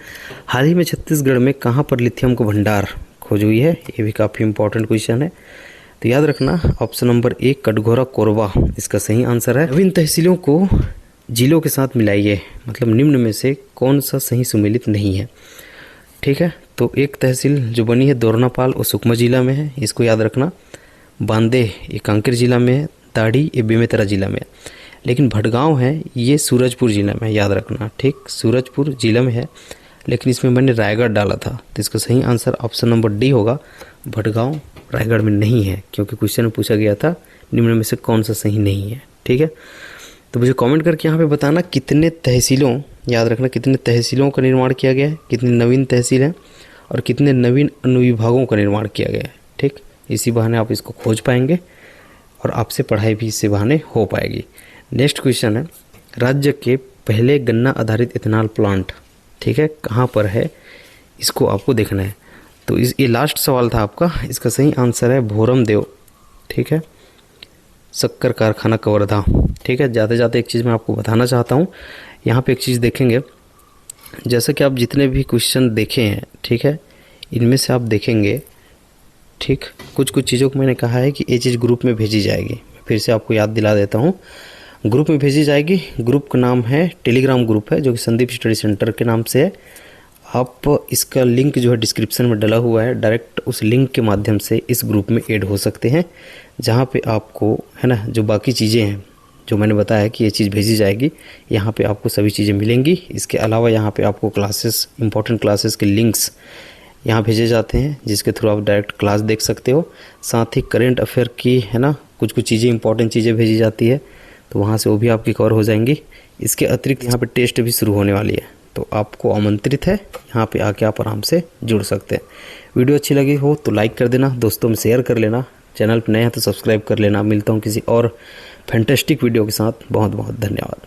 A: हाल ही में छत्तीसगढ़ में कहाँ पर लिथियम का भंडार खोज हुई है? ये भी काफ़ी इंपॉर्टेंट क्वेश्चन है, तो याद रखना option number A Katghora Korba इसका सही आंसर है। विभिन्न तहसीलों को जिलों के साथ मिलाइए, मतलब निम्न में से कौन सा सही सुमेलित नहीं है, ठीक है। तो एक तहसील जो बनी है दोरनापाल वो सुकमा जिला में है, इसको याद रखना। बांदे ये कांकेर जिला में है, दाढ़ी ये बेमेतरा जिला में है, लेकिन भटगांव है ये सूरजपुर जिला में है, याद रखना, ठीक, सूरजपुर जिला में है, लेकिन इसमें मैंने रायगढ़ डाला था, तो इसका सही आंसर ऑप्शन नंबर डी होगा। भटगांव रायगढ़ में नहीं है, क्योंकि क्वेश्चन में पूछा गया था निम्न में से कौन सा सही नहीं है, ठीक है। तो मुझे कमेंट करके यहाँ पे बताना कितने तहसीलों, याद रखना कितने तहसीलों का निर्माण किया गया है, कितनी नवीन तहसील हैं और कितने नवीन अनुविभागों का निर्माण किया गया है, ठीक। इसी बहाने आप इसको खोज पाएंगे और आपसे पढ़ाई भी इसी बहाने हो पाएगी। नेक्स्ट क्वेश्चन है राज्य के पहले गन्ना आधारित इथेनॉल प्लांट, ठीक है, कहाँ पर है? इसको आपको देखना है। तो ये लास्ट सवाल था आपका, इसका सही आंसर है भोरम देव, ठीक है, शक्कर कारखाना कवर्धा, ठीक है। जाते जाते एक चीज़ मैं आपको बताना चाहता हूँ, यहाँ पे एक चीज़ देखेंगे, जैसा कि आप जितने भी क्वेश्चन देखे हैं, ठीक है, इनमें से आप देखेंगे, ठीक, कुछ चीज़ों को मैंने कहा है कि ये चीज़ ग्रुप में भेजी जाएगी। फिर से आपको याद दिला देता हूँ, ग्रुप में भेजी जाएगी। ग्रुप का नाम है, टेलीग्राम ग्रुप है जो कि संदीप स्टडी सेंटर के नाम से है। आप इसका लिंक जो है डिस्क्रिप्शन में डला हुआ है, डायरेक्ट उस लिंक के माध्यम से इस ग्रुप में ऐड हो सकते हैं, जहाँ पे आपको, है ना, जो बाकी चीज़ें हैं जो मैंने बताया कि ये चीज़ भेजी जाएगी, यहाँ पे आपको सभी चीज़ें मिलेंगी। इसके अलावा यहाँ पे आपको क्लासेस, इंपॉर्टेंट क्लासेस के लिंक्स यहाँ भेजे जाते हैं, जिसके थ्रू आप डायरेक्ट क्लास देख सकते हो। साथ ही करेंट अफेयर की, है ना, कुछ चीज़ें, इंपॉर्टेंट चीज़ें भेजी जाती है, तो वहाँ से वो भी आपकी कवर हो जाएंगी। इसके अतिरिक्त यहाँ पे टेस्ट भी शुरू होने वाली है, तो आपको आमंत्रित है, यहाँ पे आके आप आराम से जुड़ सकते हैं। वीडियो अच्छी लगी हो तो लाइक कर देना, दोस्तों में शेयर कर लेना, चैनल पर नए हैं तो सब्सक्राइब कर लेना। मिलता हूँ किसी और फैंटास्टिक वीडियो के साथ। बहुत बहुत धन्यवाद।